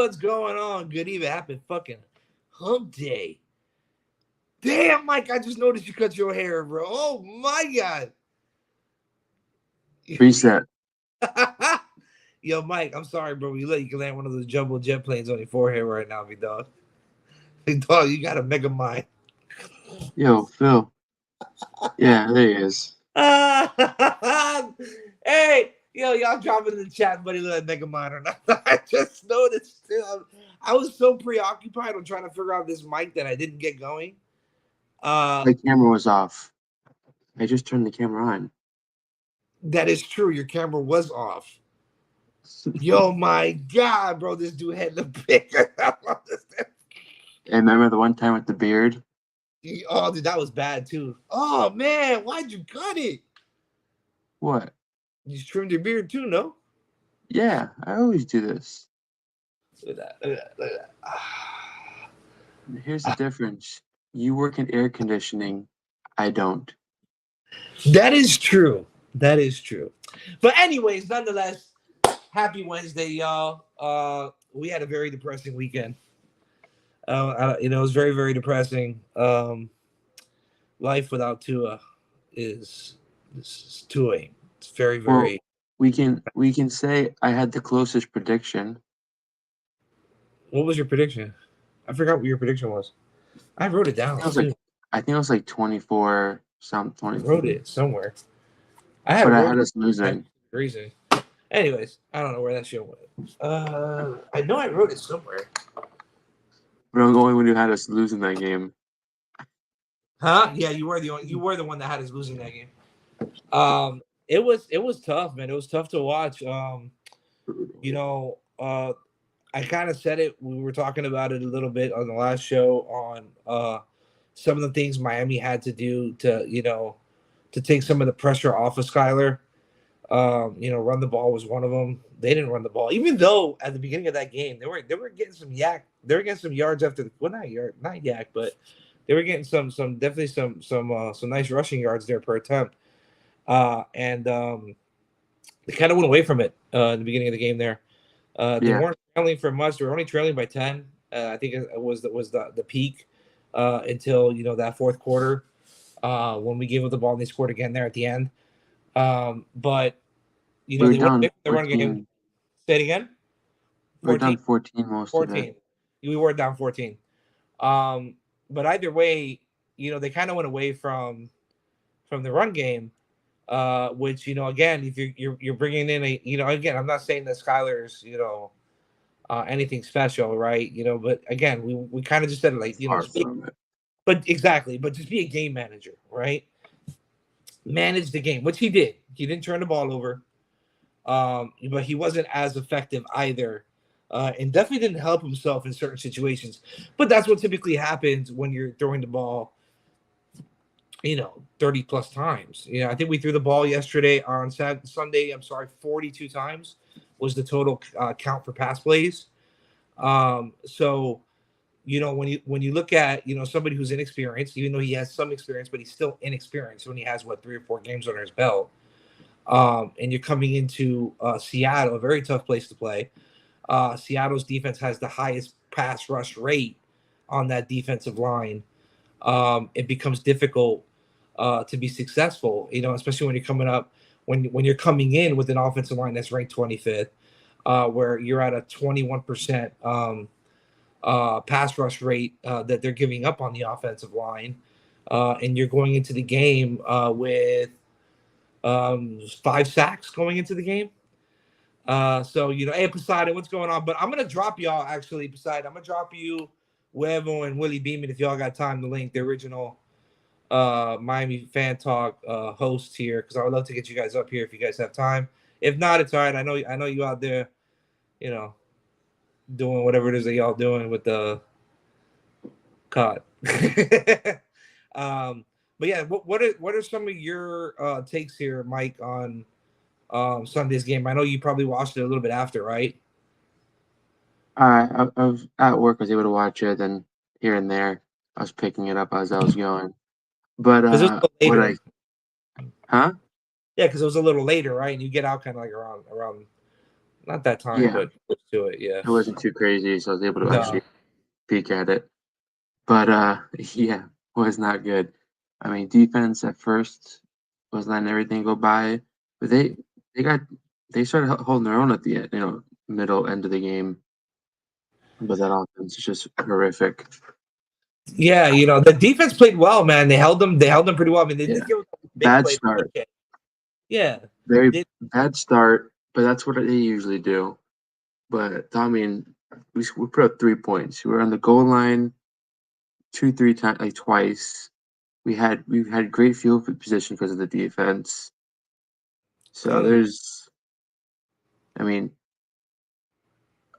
what's going on? Good evening. Happy fucking hump day. Damn, Mike, I just noticed you cut your hair, bro. Oh my god. Reset. Yo, Mike, I'm sorry, bro. You can land one of those jumbo jet planes on your forehead right now, big dog. Big dog, you got a mega mind. Yo, Phil. Yeah, there he is. Hey, y'all drop it in the chat, buddy. Look at mega mind or not. I just noticed. I was so preoccupied on trying to figure out this mic that I didn't get going. My camera was off. I just turned the camera on. That is true. Your camera was off. Yo, my God, bro, this dude had the bigger. And remember the one time with the beard? Oh, dude, that was bad too. Oh man, why'd you cut it? What? You trimmed your beard too, no? Yeah, I always do this. Look at that. Look at that. Look at that. Here's the difference. You work in air conditioning. I don't. That is true. That is true. But anyways, nonetheless, happy Wednesday, y'all. We had a very depressing weekend. It was very, very depressing. Life without Tua is Tua. It's very, very. Well, we can say I had the closest prediction. What was your prediction? I forgot what your prediction was. I wrote it down. I think it was like 24 something. I wrote it somewhere. I had us losing. Reason. Anyways, I don't know where that shit went. I know I wrote it somewhere. But only when you had us losing that game. Huh? Yeah, you were the one that had us losing that game. It was tough, man. It was tough to watch. I kind of said it. We were talking about it a little bit on the last show on some of the things Miami had to do to take some of the pressure off of Skyler. Run the ball was one of them. They didn't run the ball, even though at the beginning of that game they were getting some yak. They were getting some yards after not yak, but they were getting some definitely some nice rushing yards there per attempt. And they kind of went away from it in the beginning of the game there. They weren't trailing for much. They were only trailing by 10. I think it was the peak until that fourth quarter when we gave up the ball and they scored again there at the end. But they went away from the run game. Say it again. 14. We're down 14 most 14. Of it. We were down 14. But either way, they kind of went away from the run game. Which again, if you're bringing in again, I'm not saying that Skyler's anything special, right? But again, we kind of just said it like but exactly, but just be a game manager, right? Manage the game, which he did. He didn't turn the ball over, but he wasn't as effective either, and definitely didn't help himself in certain situations. But that's what typically happens when you're throwing the ball 30 plus times. I think we threw the ball yesterday on Sunday. 42 times was the total count for pass plays. So, when you look at, somebody who's inexperienced, even though he has some experience, but he's still inexperienced when he has 3 or 4 games under his belt. And you're coming into Seattle, a very tough place to play. Seattle's defense has the highest pass rush rate on that defensive line. It becomes difficult to be successful, especially when you're coming up, when you're coming in with an offensive line that's ranked 25th, where you're at a 21% pass rush rate that they're giving up on the offensive line, and you're going into the game with 5 sacks going into the game. Hey, Poseidon, what's going on? But I'm gonna drop y'all actually, Poseidon. I'm gonna drop you, Huevo, and Willie Beeman if y'all got time to link the original Miamifantalk host here, because I would love to get you guys up here if you guys have time. If not, it's all right. I know you out there, doing whatever it is that y'all doing with the COD. But yeah, what are some of your takes here, Mike, on Sunday's game? I know you probably watched it a little bit after, right? I was at work. I was able to watch it, and here and there, I was picking it up as I was going. But huh? Yeah, because it was a little later, right? And you get out kind of like around Not that time, Yeah, but close to it. Yeah. it wasn't too crazy, so I was able to No. actually peek at it. But yeah, was not good. I mean, defense at first was letting everything go by, but they started holding their own at the end, middle end of the game. But that offense is just horrific. Yeah, the defense played well, man. They held them. They held them pretty well. I mean, they Yeah, did give up a big bad play. start, Yeah. very They, bad start, but that's what they usually do. But I mean, we put up 3 points. We were on the goal line 3 times, like twice. We've had great field position because of the defense. So I mean,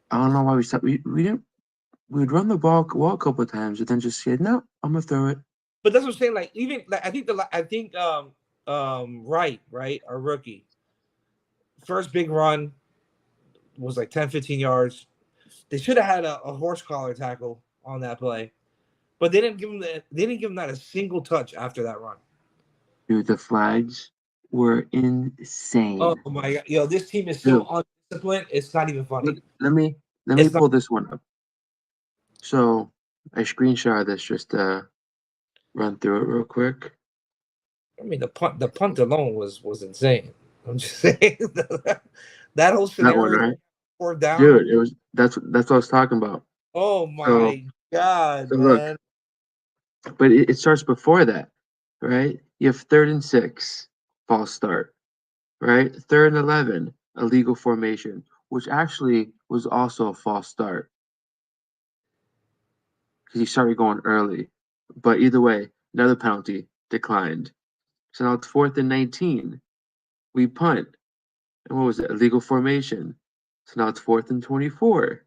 I don't know why we stopped. We didn't. We'd run the ball a couple of times, and then just said, "No, I'm gonna throw it." but that's what I'm saying. Like, even like I think right, our rookie first big run was like 10, 15 yards. They should have had a horse collar tackle on that play, but they didn't give him not a single touch after that run. Dude, the flags were Oh insane. my god, yo, this team is Dude, so undisciplined. It's not even funny. let me It's not. pull this one up. So I screenshot this just to run through it real quick. I mean, the punt alone was insane. I'm just saying that whole That one, scenario, right? fourth down. Dude, that's what I was talking about. Oh So my god, so look, man! but it starts before that, right? You have 3rd and 6, false start, right? 3rd and 11, illegal formation, which actually was also a false start because he started going early. But either way, another penalty declined. So now it's 4th and 19. We punt. And what was it? Illegal formation. So now it's 4th and 24.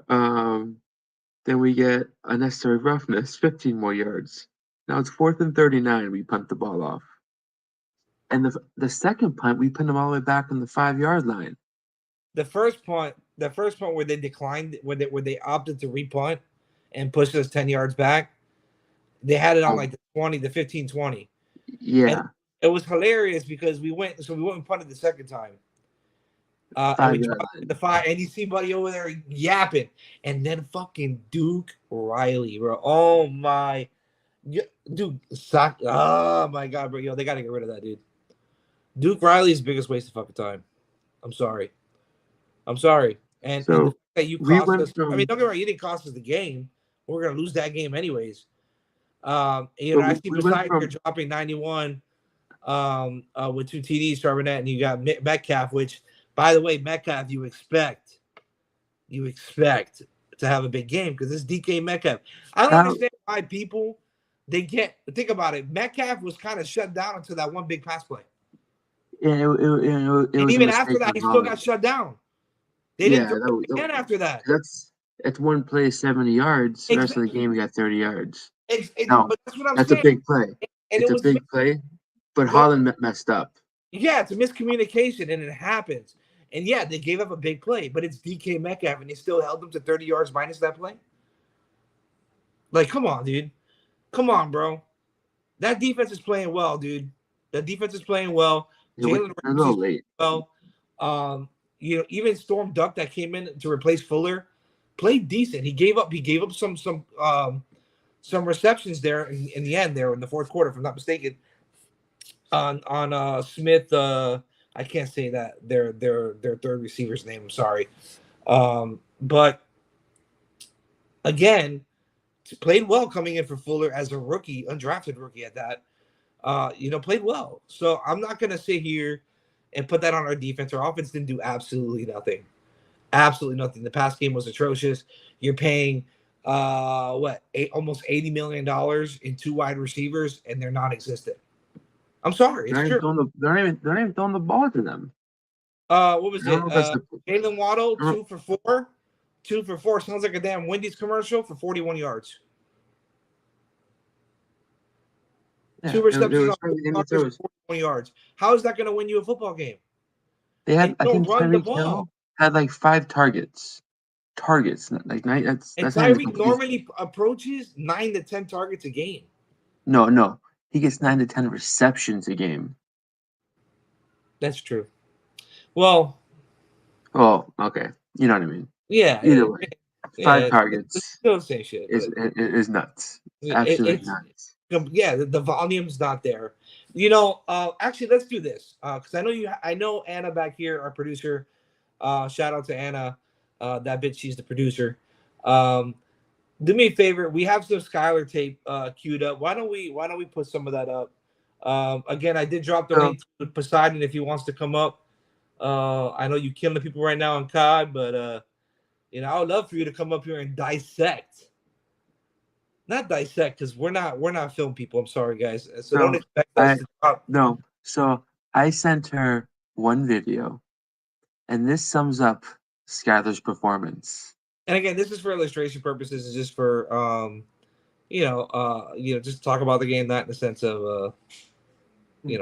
um, then we get unnecessary roughness, 15 more yards. Now it's 4th and 39. We punt the ball off. And the second punt, we punt them all the way back on the 5 yard line. The first point where they declined, where they opted to repunt and push us 10 yards back, they had it on Oh, like the 20, the 15, 20. And yeah, it was hilarious because we went and punted the second time. And we 5 yard dropped line. the fire, and you see Buddy over there yapping, and then fucking Duke Riley, bro. Oh my, dude, oh my god, bro, yo, they gotta get rid of that dude. Duke Riley's the biggest waste of fucking time. I'm sorry, I'm sorry, and the So fact that you we cost went us. I mean, from, don't get me wrong, you didn't cost us the game. We're gonna lose that game anyways. but I see we went beside you're from, dropping 91 with 2 TDs, Charbonnet, and you got Metcalf, which, by the way, Metcalf, you expect to have a big game because this DK Metcalf. I don't how, understand why people they get think about it. Metcalf was kind of shut down until that one big pass play, yeah, it and was a even after mistake that, on he still Holland. got shut down. They didn't Yeah, throw it again after that. that's one play, 70 yards. The rest of the Exactly. game, we got 30 yards. But Now, that's what I'm that's a saying. big play. And It's it a was big play, but no, Holland messed up. yeah, it's a miscommunication, and it happens. And yeah, they gave up a big play, but it's DK Metcalf, and they still held them to 30 yards minus that play. Like, come on, dude. Come on, bro. That defense is playing well, dude. That defense is playing well. Jalen A Ramsey's little late. playing well. Even Storm Duck that came in to replace Fuller played decent. He gave up some receptions there in the end there in the fourth quarter, if I'm not mistaken. On Smith, I can't say that their third receiver's name. I'm sorry. But again, played well coming in for Fuller as a rookie, undrafted rookie at that. Played well. So I'm not gonna sit here and put that on our defense. Our offense didn't do absolutely nothing. Absolutely nothing. The pass game was atrocious. You're paying almost $80 million in two wide receivers, and they're non-existent. I'm sorry, it's true. They're not even throwing the ball to them. What was I don't it? know if that's the. Jalen Waddle, I don't- 2 for 4. 2 for 4 sounds like a damn Wendy's commercial for 41 yards. Yeah, Two there receptions was on hardly any 4 for throws. 41 yards. How is that going to win you a football game? They And had, you I don't think run the Tyreek ball. Hill had like 5 targets. Like nine. And That's not even Tyreek complete. normally approaches 9 to 10 targets a game. No. He gets 9 to 10 receptions a game. That's true. Oh, okay. You know what I mean. Yeah, Either way, yeah. 5 It's targets still the same shit, but is nuts. It's absolutely it's nuts. yeah. The volume's not there. Actually, let's do this because I know you. I know Anna back here, our producer. Shout out to Anna. That bitch, she's the producer. Um, do me a favor. We have some Skylar tape queued up. Why don't we put some of that up? Again, I did drop the So, link to Poseidon if he wants to come up. I know you killing the people right now on COD, but I would love for you to come up here and dissect. Not dissect, because we're not film people. I'm sorry, guys. So don't so expect us I to drop. no. So I sent her one video, and this sums up Skylar's performance. And again, this is for illustration purposes. It's just for just talk about the game, not in the sense of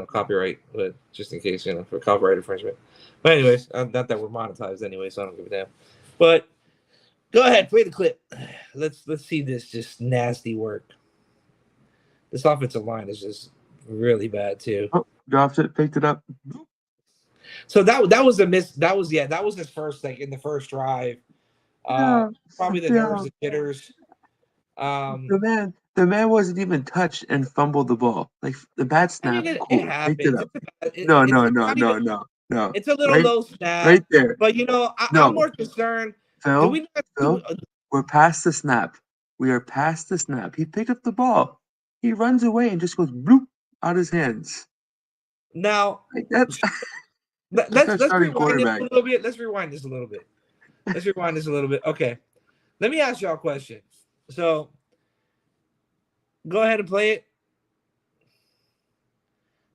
copyright, but just in case, for copyright infringement. But anyways, not that we're monetized anyway, so I don't give a damn. But go ahead, play the clip. Let's see this just nasty work. This offensive line is just really bad too. Oh, dropped it, picked it up. So that was a miss. That was his first, like, in the first drive. Yeah, Probably the yeah. nerves, the jitters. Um, The man wasn't even touched and fumbled the ball. Like the bad I mean, snap, it cool, picked it happens. up. No, no, It's no, not even. no, no, no. It's a little Right, low snap, right there. but I'm No, more concerned. Do Phil, we not do Phil, we're past the snap. We are past the snap. He picked up the ball. He runs away and just goes bloop out his hands. now? Like that's that's our Let's starting rewind this a quarterback. little bit. Let's rewind this a little bit. Let's rewind this a little bit. Okay, let me ask y'all a question. So go ahead and play it.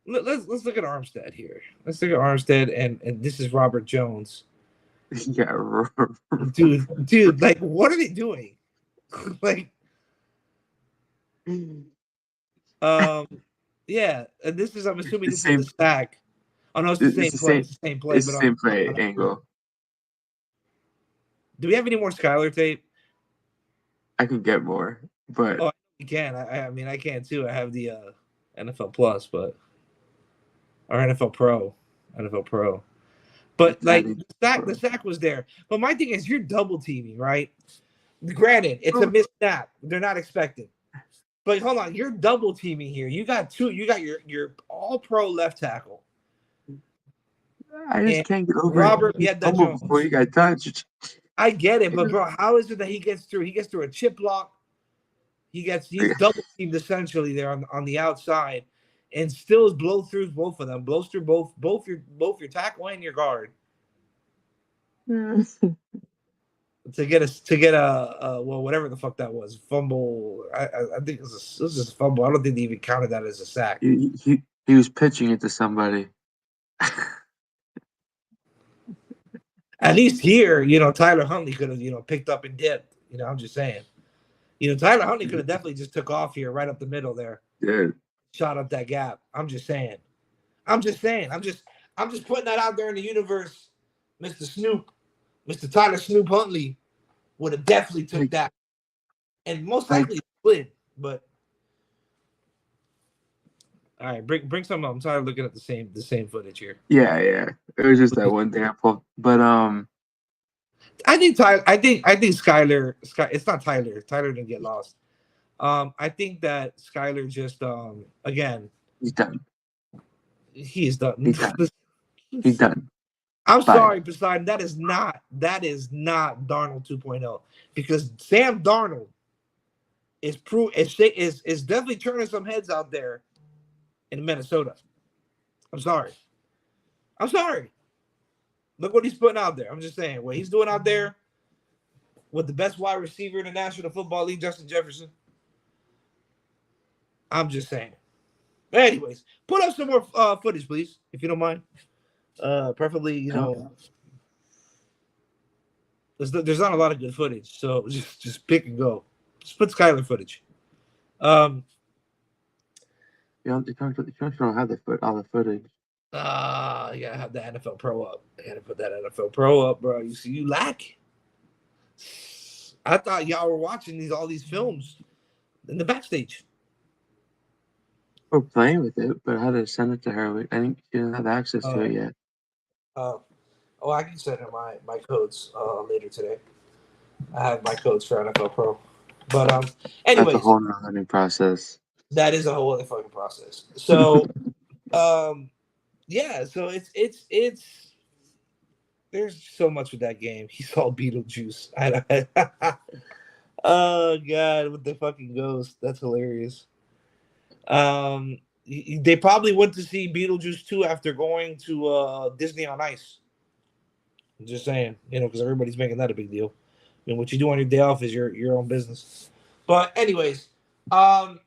Let's look at Armstead here. Let's look at Armstead, and this is Robert Jones. Yeah, Dude, like, what are they doing? Like, um, yeah, and this is, I'm assuming the this is the same. stack. Oh no, it's the It's same the play. same. It's the same play, It's but the same play on angle. do we have any more Skylar tape? I can get more, but Oh, you can. I mean, I can too. I have the NFL Plus, but or NFL Pro. But it's like adding. the sack was there. But my thing is, you're double teaming, right? Granted, it's a missed snap. They're not expecting. But hold on, you're double teaming here. You got two. You got your all pro left tackle. I just And can't get over it. Robert He Yedda fumbled before Jones. he got touched. I get it, but bro, how is it that he gets through? He gets through a chip block. He's double teamed essentially there on the outside, and still blow through both of them. Blows through both your tackle and your guard to get a well, whatever the fuck that was, fumble. I think it was just a fumble. I don't think they even counted that as a sack. He was pitching it to somebody. At least here, Tyler Huntley could have, picked up and dipped. I'm just saying. Tyler Huntley could have definitely just took off here right up the middle there, Dude, shot up that gap. I'm just saying. I'm just putting that out there in the universe. Mr. Snoop, Mr. Tyler Snoop Huntley would have definitely took like, that, and most like likely split. But all right, bring some up. I'm tired of looking at the same footage here. yeah. It was just that one thing I pulled. But I think Tyler. I think Skyler. It's not Tyler. Tyler didn't get lost. I think that Skyler just again, he's done. he's done. He's done. He's done. I'm Bye. sorry, Poseidon. That is not Darnold 2.0, because Sam Darnold is definitely turning some heads out there in Minnesota. I'm sorry. Look what he's putting out there. I'm just saying what he's doing out there with the best wide receiver in the National Football League, Justin Jefferson. I'm just saying. But anyways, put up some more footage, please, if you don't mind. Preferably, there's not a lot of good footage, so just pick and go. Just put Skyler footage. You don't have all the footage. You gotta have the NFL Pro up. I gotta put that NFL Pro up, bro. You see, you lack. I thought y'all were watching all these films in the backstage. We're playing with it, but I had to send it to her. I think she didn't have access to it yet. Oh, I can send him my codes later today. I have my codes for NFL Pro. But That's a anyways, whole nother learning process. that is a whole other fucking process. So yeah, so it's there's so much with that game. He saw Beetlejuice. Oh god, with the fucking ghost. That's hilarious. They probably went to see Beetlejuice 2 after going to Disney on Ice. I'm just saying, because everybody's making that a big deal. I mean, what you do on your day off is your own business. But anyways, um,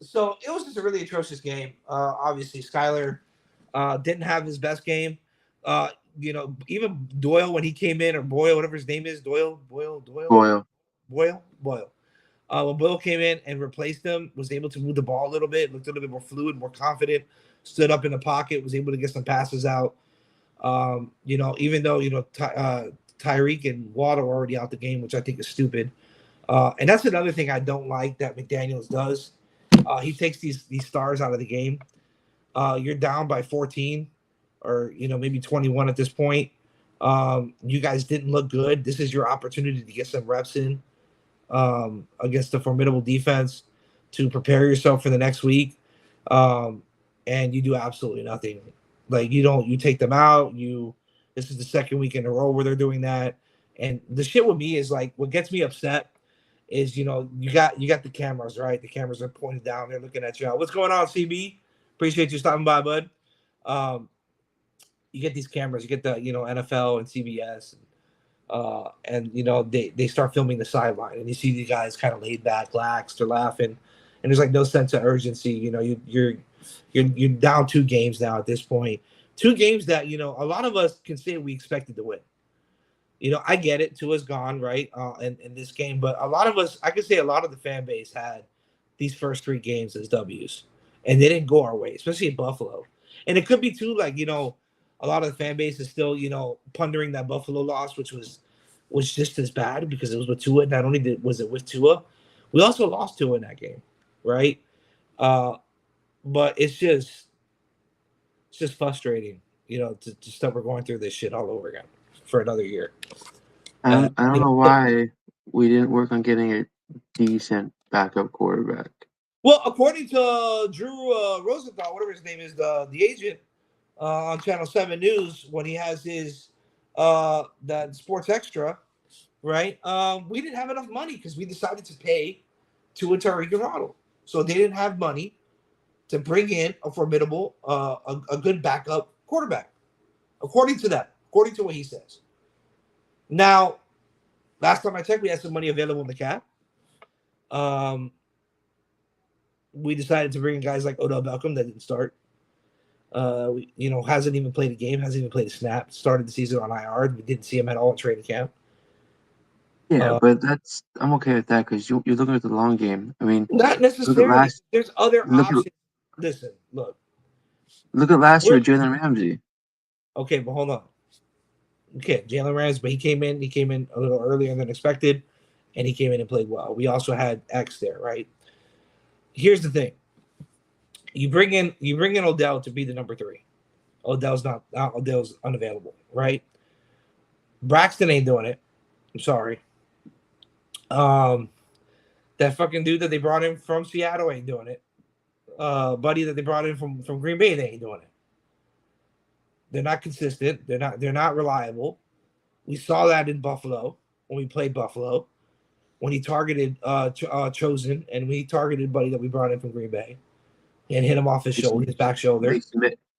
so it was just a really atrocious game. Obviously, Skyler didn't have his best game. Uh, even Doyle when he came in, or Boyle, whatever his name is, Boyle. Boyle. When Boyle came in and replaced him, was able to move the ball a little bit, looked a little bit more fluid, more confident, stood up in the pocket, was able to get some passes out. Even though Tyreek and Waddle were already out the game, which I think is stupid. And that's another thing I don't like that McDaniels does. He takes these stars out of the game. You're down by 14 or maybe 21 at this point. You guys didn't look good. This is your opportunity to get some reps in against a formidable defense to prepare yourself for the next week. And you do absolutely nothing. Like you take them out. This is the second week in a row where they're doing that. And the shit with me is like what gets me upset is you got the cameras, right? The cameras are pointed down. They're looking at you. What's going on, CB? Appreciate you stopping by, bud. Um, you get these cameras. You get the NFL and CBS. And they start filming the sideline, and you see the guys kind of laid back, lax, they're laughing, and there's like no sense of urgency. You're down 2 games now at this point. 2 games that a lot of us can say we expected to win. I get it. Tua's gone, right? In this game, but a lot of us, I could say, a lot of the fan base had these first 3 games as W's, and they didn't go our way, especially in Buffalo. And it could be too, like a lot of the fan base is still, pondering that Buffalo loss, which was just as bad because it was with Tua. Not only was it with Tua, we also lost Tua in that game, right? But it's just frustrating, to start we're going through this shit all over again for another year. I don't know why we didn't work on getting a decent backup quarterback. Well, according to Drew Rosenthal, whatever his name is, the agent on Channel 7 News, when he has his that Sports Extra, right? We didn't have enough money because we decided to pay Tua Tagovailoa. So they didn't have money to bring in a formidable, a good backup quarterback, according to that, according to what he says. Now, last time I checked, we had some money available in the cap. We decided to bring in guys like Odell Beckham that didn't start. Hasn't even played a game, hasn't even played a snap. Started the season on IR. We didn't see him at all in training camp. Yeah, but I'm okay with that because you're looking at the long game. I mean, Not necessarily. There's other options. Listen, look. Look at last year, Jalen Ramsey. Okay, but hold on. Okay, Jalen Ramsey, but he came in a little earlier than expected, and he came in and played well. We also had X there, right? Here's the thing. You bring in Odell to be the number 3. Odell's unavailable, right? Braxton ain't doing it. I'm sorry. That fucking dude that they brought in from Seattle ain't doing it. Buddy that they brought in from Green Bay, they ain't doing it. They're not consistent. They're not reliable. We saw that in Buffalo when we played Buffalo, when he targeted Chosen, and we targeted Buddy that we brought in from Green Bay, and hit him off his shoulder, his back shoulder.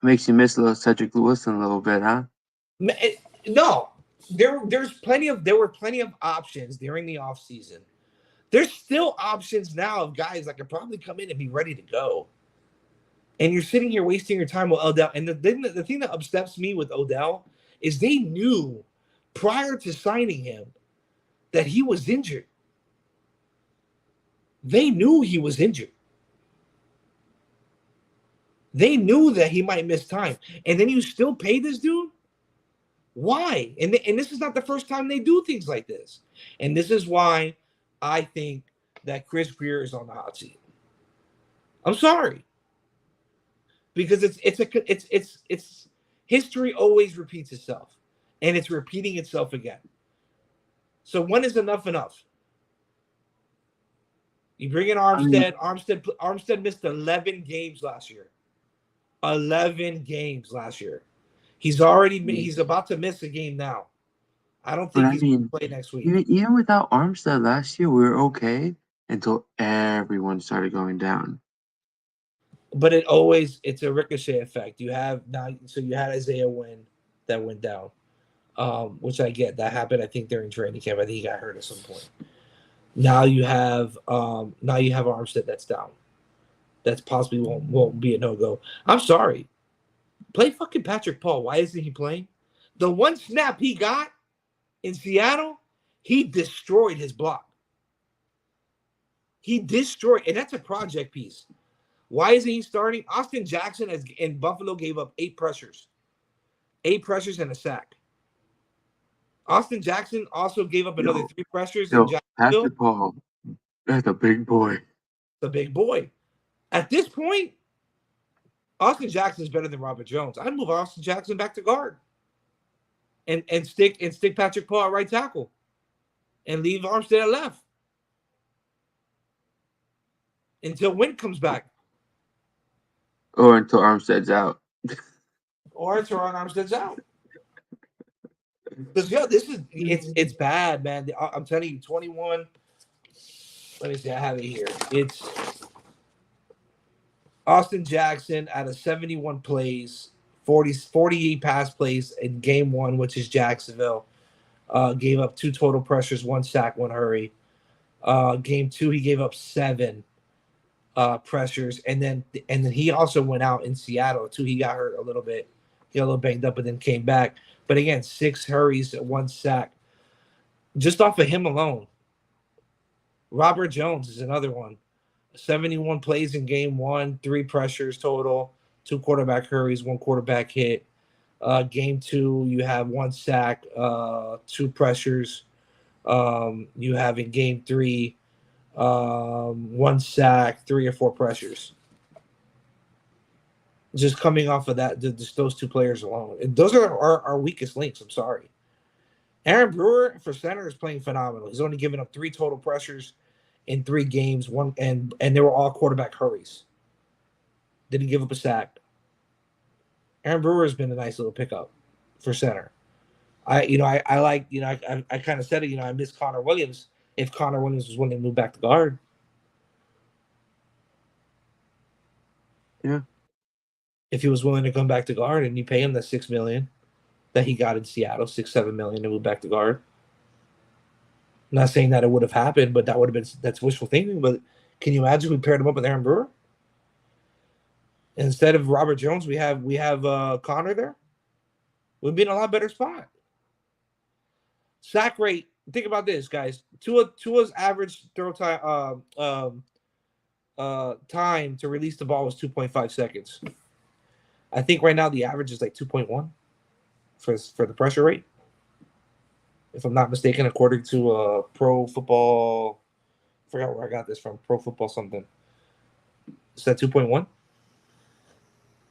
Makes you miss Cedric Wilson a little bit, huh? No, there were plenty of options during the offseason. There's still options now of guys that could probably come in and be ready to go. And you're sitting here wasting your time with Odell. And the thing that upsets me with Odell is they knew prior to signing him that he was injured. They knew he was injured. They knew that he might miss time. And then you still pay this dude? Why? And this is not the first time they do things like this. And this is why I think that Chris Greer is on the hot seat. I'm sorry. Because it's history always repeats itself. and it's repeating itself again. So when is enough enough? You bring in Armstead. Armstead missed 11 games last year. 11 games last year. He's about to miss a game now. I don't think he's going to play next week. Even without Armstead last year, we were okay until everyone started going down. But it's a ricochet effect. You had Isaiah Wynn that went down, which I get. That happened, I think, during training camp. I think he got hurt at some point. Now you have Armstead that's down. That's possibly won't be a no-go. I'm sorry. Play fucking Patrick Paul. Why isn't he playing? The one snap he got in Seattle, he destroyed his block. He destroyed, and that's a project piece. Why isn't he starting? Austin Jackson in Buffalo gave up 8 pressures. 8 pressures and a sack. Austin Jackson also gave up another 3 pressures in Jacksonville. Patrick Paul, that's a big boy. The big boy. At this point, Austin Jackson is better than Robert Jones. I'd move Austin Jackson back to guard. And stick Patrick Paul at right tackle. And leave Armstead at left. Until Wynn comes back. Or until Armstead's out. Armstead's out. Because it's bad, man. I'm telling you, 21. Let me see, I have it here. It's Austin Jackson out of 71 plays, 48 pass plays in game 1, which is Jacksonville. Gave up 2 total pressures, 1 sack, 1 hurry. Game 2, he gave up 7 pressures, and then he also went out in Seattle too. He got hurt a little bit. He got a little banged up, but then came back. But again, 6 hurries, 1 sack. Just off of him alone. Robert Jones is another one. 71 plays in game 1, 3 pressures total, 2 quarterback hurries, 1 quarterback hit. Game 2, you have 1 sack, 2 pressures. You have in game 3, 1 sack, 3 or 4 pressures. Just coming off of that, just those 2 players alone. And those are our weakest links. I'm sorry. Aaron Brewer for center is playing phenomenal. He's only given up 3 total pressures in 3 games. And they were all quarterback hurries. Didn't give up a sack. Aaron Brewer has been a nice little pickup for center. I kind of said it. I miss Connor Williams. If Connor Williams was willing to move back to guard. Yeah. If he was willing to come back to guard and you pay him the $6 million that he got in Seattle, $6-7 million to move back to guard. I'm not saying that it would have happened, but that's wishful thinking. But can you imagine we paired him up with Aaron Brewer? Instead of Robert Jones, we have Connor there. We'd be in a lot better spot. Sack rate. Think about this, guys. Tua's average throw time time to release the ball was 2.5 seconds. I think right now the average is like 2.1 for the pressure rate, if I'm not mistaken, according to Pro Football. I forgot where I got this from. Pro Football something. Is that 2.1?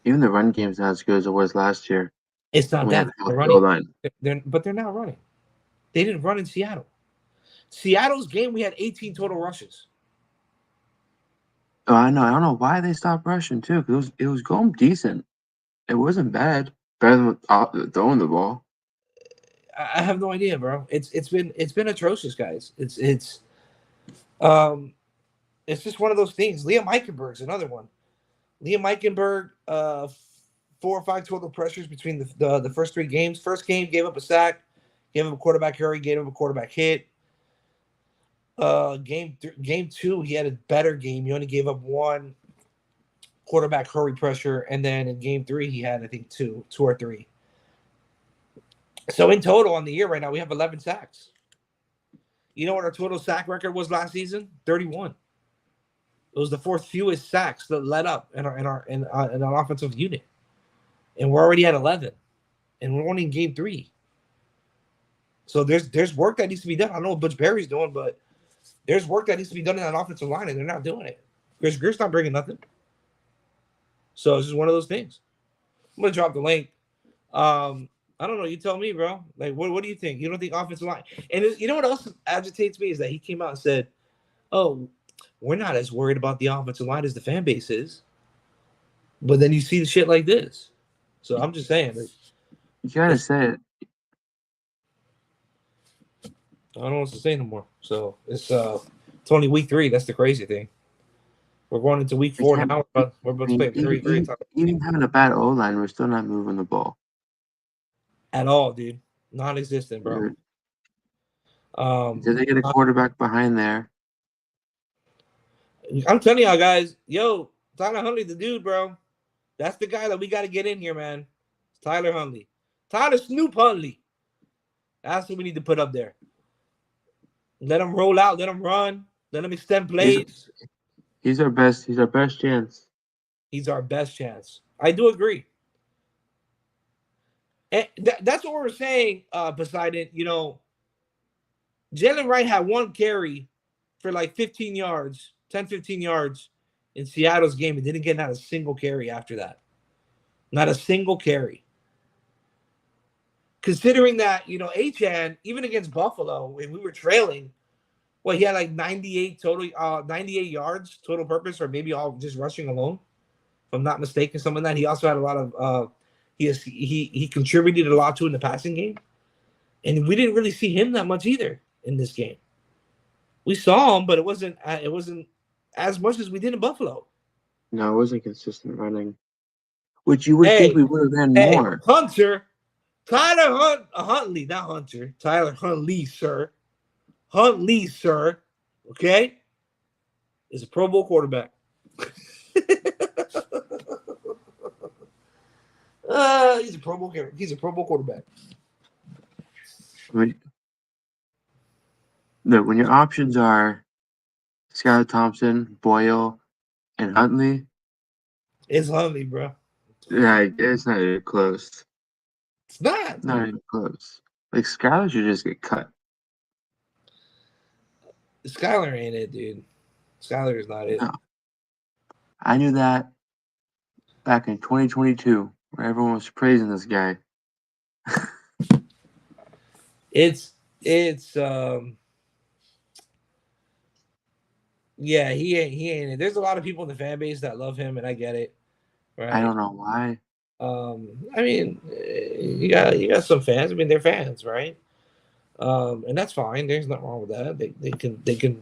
Even the run game's not as good as it was last year. It's not that they're running, but they're not running. They didn't run in Seattle. Seattle's game, we had 18 total rushes. Oh, I know. I don't know why they stopped rushing too. Because it was going decent. It wasn't bad. Better than throwing the ball. I have no idea, bro. It's been atrocious, guys. It's just one of those things. Liam Eichenberg's another one. Liam Eichenberg, 4 or 5 total pressures between the first 3 games. First game gave up a sack, gave him a quarterback hurry, gave him a quarterback hit. Game 2, he had a better game. He only gave up 1 quarterback hurry pressure, and then in game 3, he had, I think, 2 or 3. So in total on the year right now, we have 11 sacks. You know what our total sack record was last season? 31. It was the 4th fewest sacks that led up in our offensive unit, and we're already at 11, and we're only in game 3. So there's work that needs to be done. I don't know what Butch Barry's doing, but there's work that needs to be done in that offensive line, and they're not doing it. Chris Greer's not bringing nothing. So it's just one of those things. I'm gonna drop the link. I don't know. You tell me, bro. Like, what do you think? You don't think offensive line? And you know what else agitates me is that he came out and said, "Oh, we're not as worried about the offensive line as the fan base is." But then you see the shit like this. So I'm just saying, You gotta say it. I don't know what to say no more. So it's only week 3. That's the crazy thing. We're going into week 4 now. We're about to play a very, very tough Even having a bad O line, we're still not moving the ball at all, dude. Non-existent, bro. Did they get a quarterback behind there? I'm telling y'all guys, yo, Tyler Huntley, the dude, bro. That's the guy that we got to get in here, man. It's Tyler Huntley. Tyler Snoop Huntley. That's what we need to put up there. Let him roll out. Let him run. Let him extend plays. He's our best. He's our best chance. He's our best chance. I do agree. And that's what we're saying, Poseidon. You know, Jalen Wright had 1 carry for like 15 yards, 10, 15 yards in Seattle's game and didn't get not a single carry after that. Not a single carry. Considering that, you know, Achane, even against Buffalo, when we were trailing, well, he had like 98 yards total purpose, or maybe all just rushing alone, if I'm not mistaken. Some of that. He also had a lot of he contributed a lot to in the passing game. And we didn't really see him that much either in this game. We saw him, but it wasn't as much as we did in Buffalo. No, it wasn't consistent running. Which you would think we would have ran more. Hunter. Tyler Huntley, not Hunter. Tyler Huntley, sir. Huntley, sir. Okay? Is a Pro Bowl quarterback. He's a Pro Bowl quarterback. Look, when your options are Skylar Thompson, Boyle, and Huntley, it's Huntley, bro. Yeah, it's not even close. It's not. Not even close. Like Skylar should just get cut. Skylar ain't it, dude. Skylar is not it. No. I knew that back in 2022, where everyone was praising this guy. it's yeah, he ain't it. There's a lot of people in the fan base that love him, and I get it. Right? I don't know why. I mean, you got some fans. I mean, they're fans, right? And that's fine. There's nothing wrong with that. They can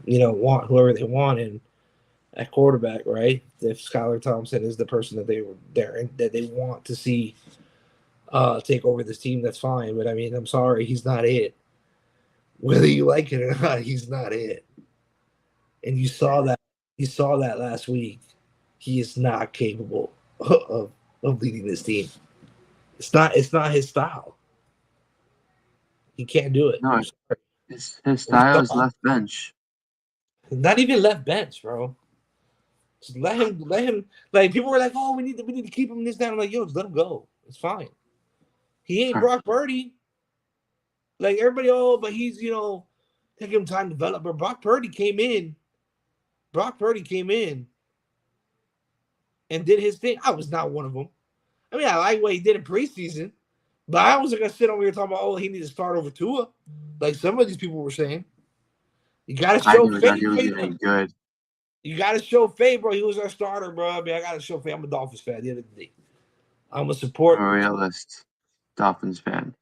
you know, want whoever they want in at quarterback, right? If Skylar Thompson is the person that they want to see take over this team, that's fine. But I mean, I'm sorry, he's not it. Whether you like it or not, he's not it. And you saw that last week. He is not capable of leading this team. It's not his style. He can't do it. No, his style is left bench. Not even left bench, bro. Just let him. Like people were like, "Oh, we need to keep him this down." I'm like, "Yo, just let him go. It's fine." He ain't Brock Purdy. Like everybody, but he's taking him time to develop. But Brock Purdy came in. And did his thing. I was not one of them. I mean, I like what he did in preseason, but I wasn't gonna sit over here talking about, oh, he needs to start over Tua, like some of these people were saying. You gotta show faith. He was doing good. You gotta show faith, bro. He was our starter, bro. I mean, I gotta show faith. I'm a Dolphins fan. At the end of the day, I'm a support. I'm a realist, Dolphins fan.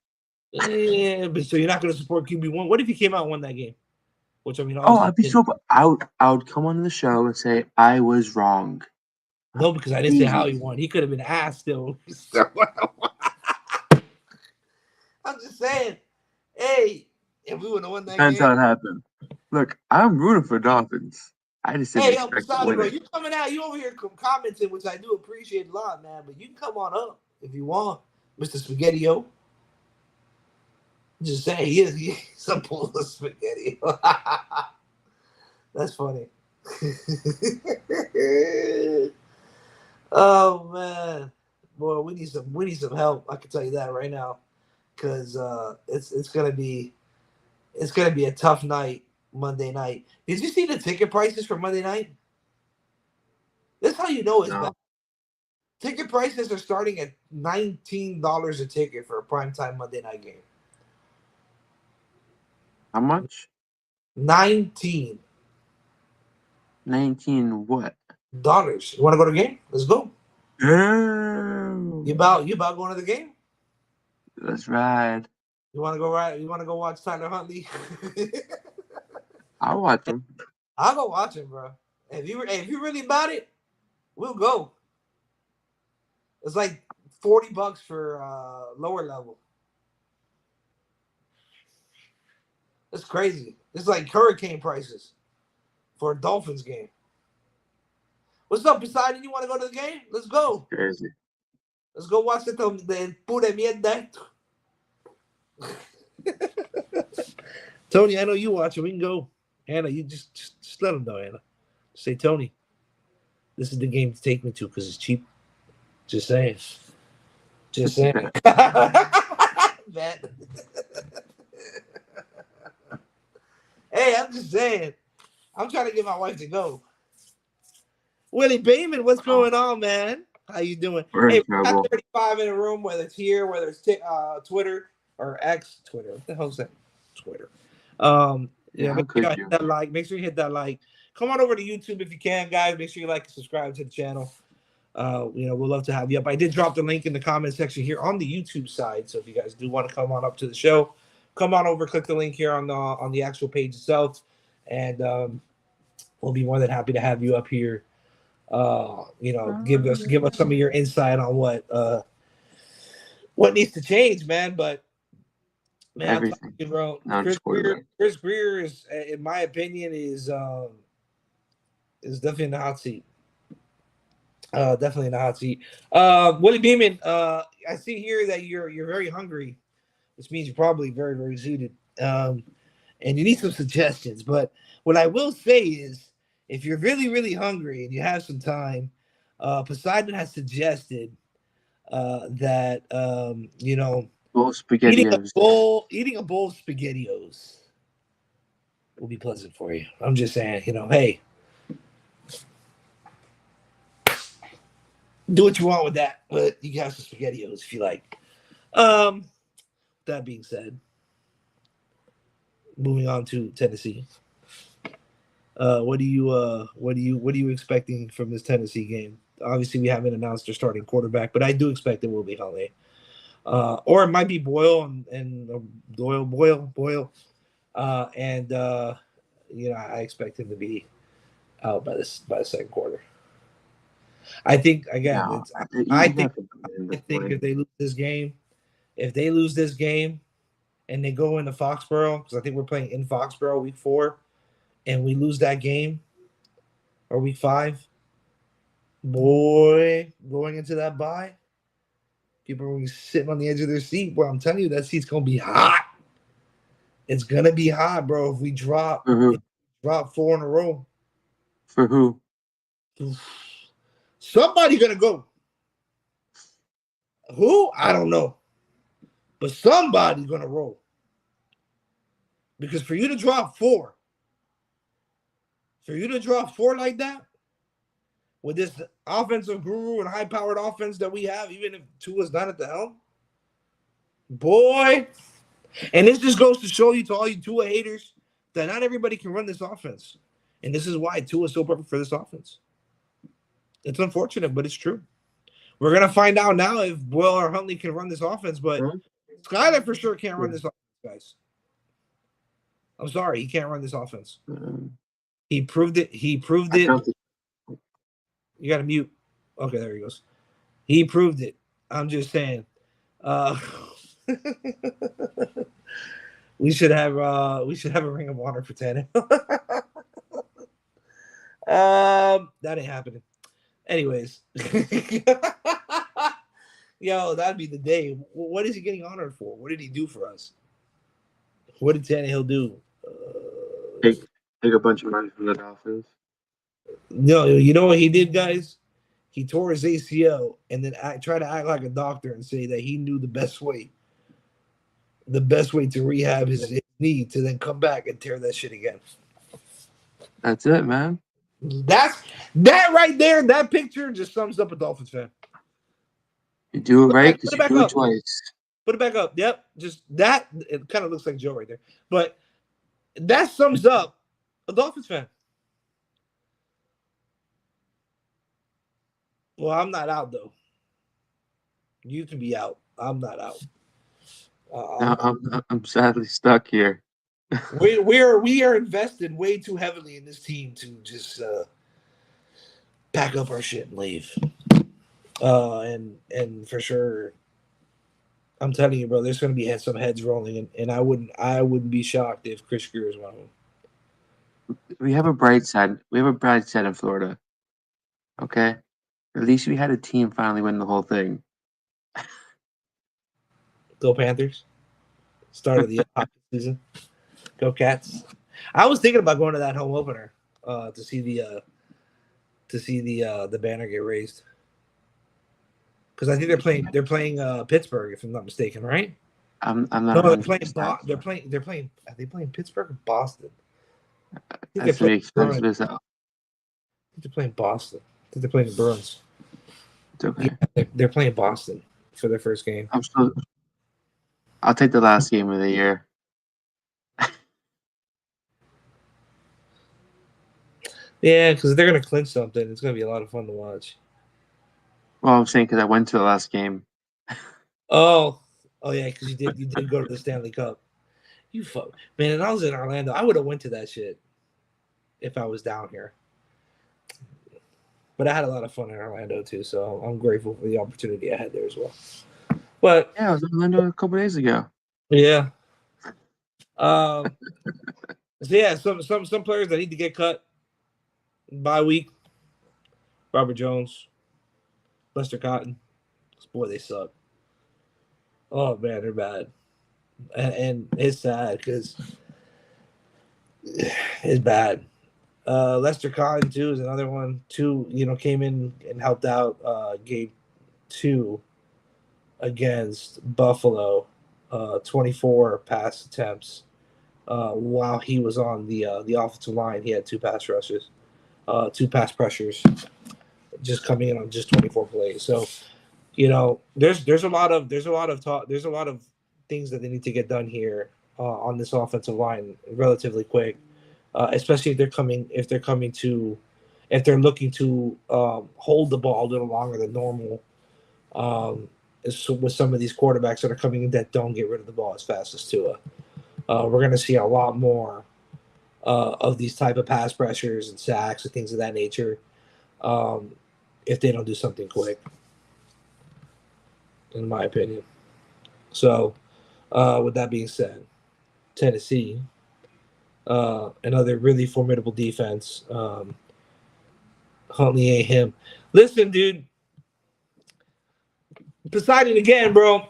Yeah, but so you're not gonna support QB1. What if he came out and won that game? Which I mean, I'd be so. I would come on the show and say I was wrong. No, because I didn't say how he won. He could have been asked still. I'm just saying, hey, if we would have won that Depends game. how it happened. Look, I'm rooting for Dolphins. I just didn't expect to win bro, it. you coming out, you over here commenting, which I do appreciate a lot, man. But you can come on up if you want, Mr. Spaghetti-O. Just saying, he's a bowl of spaghetti. That's funny. Oh man, boy, we need some help. I can tell you that right now, because it's gonna be a tough night Monday night. Did you see the ticket prices for Monday night? That's how you know it's bad. Ticket prices are starting at $19 a ticket for a primetime Monday night game. How much? 19 19 what? dollars. You want to go to the game? Let's go. Oh, You about going to the game? let's ride. You want to go right? You want to go watch Tyler Huntley? I'll watch them. I'll go watch him, bro. If you really about it, we'll go. It's like $40 for lower level. That's crazy. It's like hurricane prices for a Dolphins game. What's up, Poseidon? You want to go to the game? Let's go. Crazy. Let's go watch the pure mierda. Tony, I know you watch it. We can go. Anna, you just let them know, Anna. Say, Tony, this is the game to take me to because it's cheap. Just saying. Just saying. That. Hey, I'm just saying. I'm trying to get my wife to go. Willie Bayman, what's going on, man? How you doing? We're Hey, in we got trouble. 35 in a room, whether it's here, whether it's Twitter or X Twitter. What the hell's that? Twitter. Yeah, Make sure you hit that like. Make sure you hit that like. Come on over to YouTube if you can, guys. Make sure you like and subscribe to the channel. We'd love to have you up. I did drop the link in the comment section here on the YouTube side. So if you guys do want to come on up to the show, come on over, click the link here on the actual page itself, and we'll be more than happy to have you up here. Give us some of your insight on what needs to change, man. But man, Everything. I'm talking, bro. No, Chris Greer is, in my opinion, is definitely in the hot seat. Definitely in the hot seat. Willie Beeman, I see here that you're very hungry, which means you're probably very, very zooted. And you need some suggestions. But what I will say is, if you're really, really hungry and you have some time, Poseidon has suggested that bowl spaghettios. eating a bowl of SpaghettiOs will be pleasant for you. I'm just saying, hey, do what you want with that, but you can have some SpaghettiOs if you like. That being said, moving on to Tennessee. What are you expecting from this Tennessee game? Obviously, we haven't announced their starting quarterback, but I do expect it will be Huntley. Or it might be Boyle and Boyle. I expect him to be out by the second quarter. I think again, I think if they lose this game, and they go into Foxborough, because I think we're playing in Foxborough week 4, and we lose that game or week 5, boy, going into that bye, people are going to be sitting on the edge of their seat. Boy, I'm telling you, that seat's going to be hot. It's going to be hot, bro, if we drop 4 in a row. For who? Somebody going to go. Who? I don't know. But somebody's going to roll. Because for you to drop 4 like that, with this offensive guru and high-powered offense that we have, even if Tua's not at the helm, boy, and this just goes to show you, to all you Tua haters, that not everybody can run this offense. And this is why Tua's so perfect for this offense. It's unfortunate, but it's true. We're going to find out now if Boyle or Huntley can run this offense, but Skyler for sure can't run this offense, guys. I'm sorry, he can't run this offense. He proved it. You got to mute. Okay, there he goes. He proved it. I'm just saying. We should have a Ring of Honor for Tannehill. That ain't happening. Anyways, yo, that'd be the day. What is he getting honored for? What did he do for us? What did Tannehill do? Take a bunch of money from the Dolphins. No, you know what he did, guys? He tore his ACL and then try to act like a doctor and say that he knew the best way to rehab his knee to then come back and tear that shit again. That's it, man. That right there, that picture just sums up a Dolphins fan. You do it right because Put it you back do it up. twice. Put it back up. Yep. Just that. It kind of looks like Joe right there. But that sums up a Dolphins fan. Well, I'm not out though. You can be out. I'm not out. Now I'm sadly stuck here. we are invested way too heavily in this team to just pack up our shit and leave. And for sure, I'm telling you, bro, there's going to be some heads rolling, and I wouldn't be shocked if Chris Greer is one of them. We have a bright side. We have a bright side in Florida. Okay, at least we had a team finally win the whole thing. Go Panthers! Start of the hockey season. Go Cats! I was thinking about going to that home opener to see the banner get raised because I think they're playing Pittsburgh if I'm not mistaken, right? I'm not No, 100%. they're playing. Are they playing Pittsburgh or Boston? I think That's makes sense. But I think they're playing Boston. I think they're playing the Bruins. it's okay. Yeah, they're playing Boston for their first game. I'll take the last game of the year. Yeah, because they're gonna clinch something. It's gonna be a lot of fun to watch. Well, I'm saying because I went to the last game. Oh yeah, because you did go to the Stanley Cup. You fuck man. And I was in Orlando. I would have went to that shit if I was down here. But I had a lot of fun in Orlando too, so I'm grateful for the opportunity I had there as well. But Yeah, I was in Orlando a couple days ago. yeah. So yeah, some players that need to get cut by week. Robert Jones, Lester Cotton. Boy, they suck. Oh man, they're bad, and it's sad because it's bad. Lester Cotton too is another one. Two, came in and helped out game 2 against Buffalo, 24 pass attempts. While he was on the offensive line, he had 2 pass rushes, 2 pass pressures, just coming in on just 24 plays. So, there's a lot of talk. There's a lot of things that they need to get done here on this offensive line relatively quick, especially if they're looking to hold the ball a little longer than normal. With some of these quarterbacks that are coming in that don't get rid of the ball as fast as Tua, we're going to see a lot more of these type of pass pressures and sacks and things of that nature if they don't do something quick, in my opinion. So, with that being said, Tennessee, another really formidable defense. Huntley ain't him. Listen, dude. Poseidon again, bro.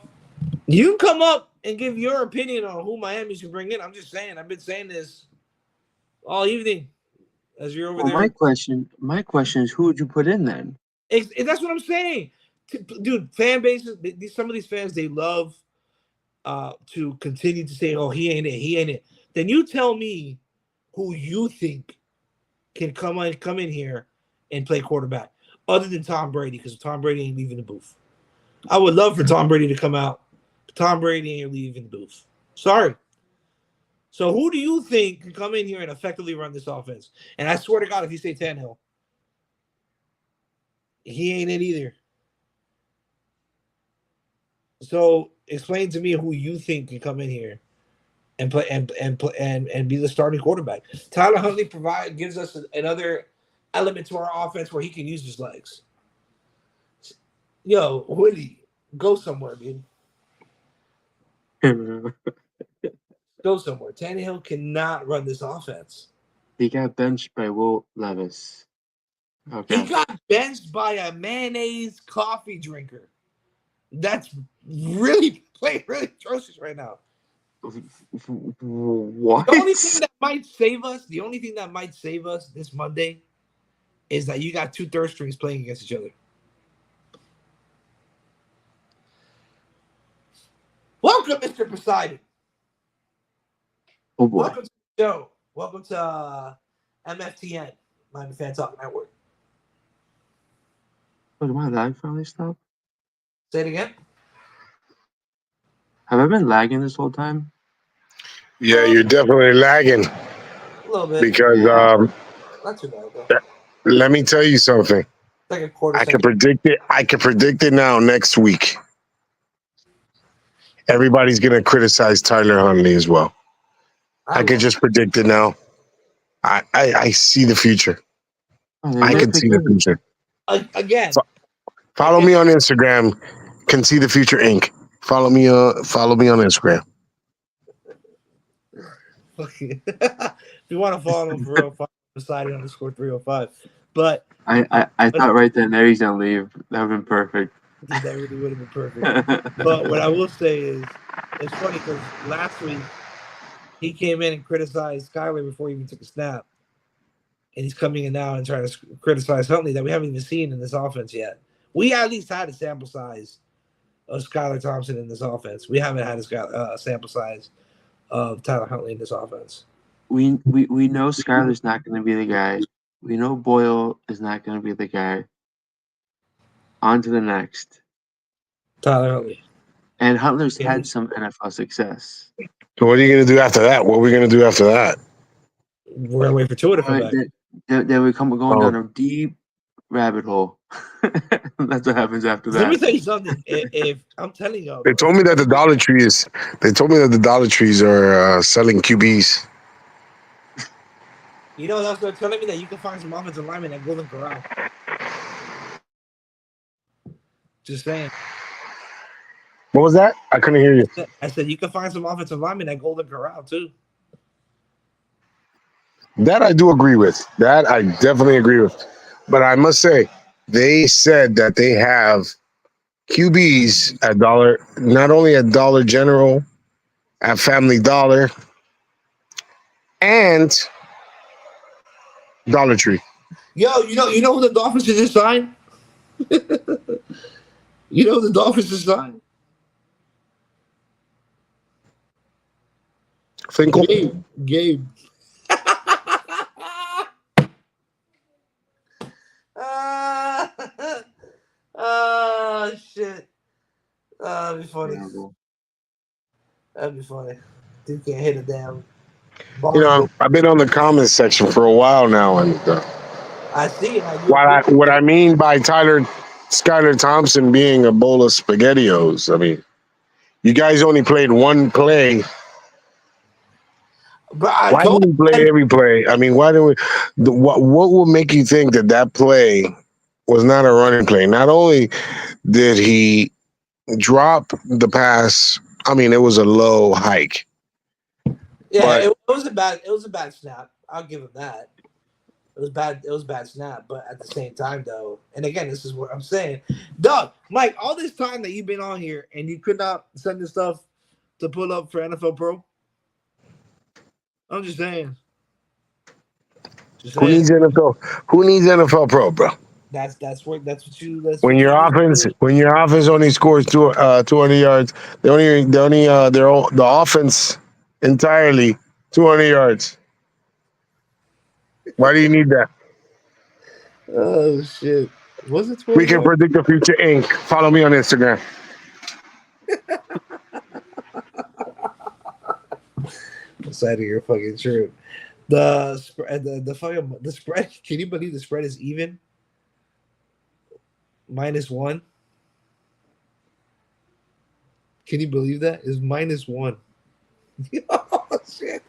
You come up and give your opinion on who Miami should bring in. I'm just saying. I've been saying this all evening as you're over there. My question is, who would you put in then? That's what I'm saying, dude. Fan bases. Some of these fans, they love to continue to say, "Oh, he ain't it. He ain't it." Then you tell me who you think can come in here and play quarterback, other than Tom Brady, because Tom Brady ain't leaving the booth. I would love for Tom Brady to come out. But Tom Brady ain't leaving the booth. Sorry. So who do you think can come in here and effectively run this offense? And I swear to God, if you say Tannehill, he ain't it either. So explain to me who you think can come in here and play and be the starting quarterback. Tyler Huntley gives us another element to our offense where he can use his legs. Yo, Woody, go somewhere, dude. Go somewhere. Tannehill cannot run this offense. He got benched by Will Levis. Okay. He got benched by a mayonnaise coffee drinker. That's really playing really atrocious right now. What? The only thing that might save us this Monday is that you got 2 third strings playing against each other. Welcome, Mr. Poseidon. Oh boy. Welcome to the show. Welcome to MFTN, Miamifantalk Network. Did my line finally stop? Say it again. Have I been lagging this whole time? Yeah, you're definitely lagging A little bit. because Yeah. Not too bad though. let me tell you something. Like a quarter I can second. predict it. I can predict it now. Next week, everybody's gonna criticize Tyler Huntley as well. I could will. just predict it now. I see the future. Oh, they I look can see the good. future. Again. Follow me on Instagram. Can see the future Inc. Follow me. Follow me on Instagram. If you want to follow him for real, follow Poseidon underscore 305. But I thought right then there he's gonna leave. That would have been perfect. dude, that really would have been perfect. But what I will say is, it's funny because last week he came in and criticized Skyler before he even took a snap, and he's coming in now and trying to criticize Huntley that we haven't even seen in this offense yet. We at least had a sample size of Skylar Thompson in this offense. We haven't had a sample size of Tyler Huntley in this offense. We know Skyler's not going to be the guy. We know Boyle is not going to be the guy. On to the next. Tyler Huntley. And Hunter's had some NFL success. So what are you gonna do after that? What are we gonna do after that? We're gonna wait for Tua to come back. Then we come going down a deep rabbit hole. That's what happens after that. Let me tell you something. If I'm telling you, They told me that the Dollar Tree is. They told me that the Dollar Trees are selling QBs. You know what else they're telling me? That you can find some offensive linemen at Golden Corral. Just saying. What was that? I couldn't hear you. I said you can find some offensive linemen at Golden Corral too. That I do agree with. That I definitely agree with. But I must say, they said that they have QBs at Dollar, not only at Dollar General, at Family Dollar, and Dollar Tree. Yo, you know who the Dolphins just signed? You know who the Dolphins just signed? Finkel? Gabe. Oh shit. That'd be funny. That'd be funny. Dude can't hit a damn ball. You know, I've been on the comments section for a while now, and I see it. what I mean by Skylar Thompson being a bowl of SpaghettiOs. I mean, you guys only played one play. But why didn't we play every play? I mean, why didn't we? What would make you think that play was not a running play? Not only did he drop the pass, I mean, it was a low hike. Yeah, it was a bad snap. I'll give him that. It was bad snap, but at the same time though, and again, this is what I'm saying. Doug, Mike, all this time that you've been on here and you could not send this stuff to pull up for NFL Pro. I'm just saying. Who needs NFL Pro, bro? That's what you. When your offense only scores 200 yards, the offense entirely 200 yards. Why do you need that? Oh shit! Was it 20? We can predict the future, Inc. Follow me on Instagram. Side of your fucking true. The spread. Can you believe the spread is even? -1. Can you believe that? It's -1. Oh shit!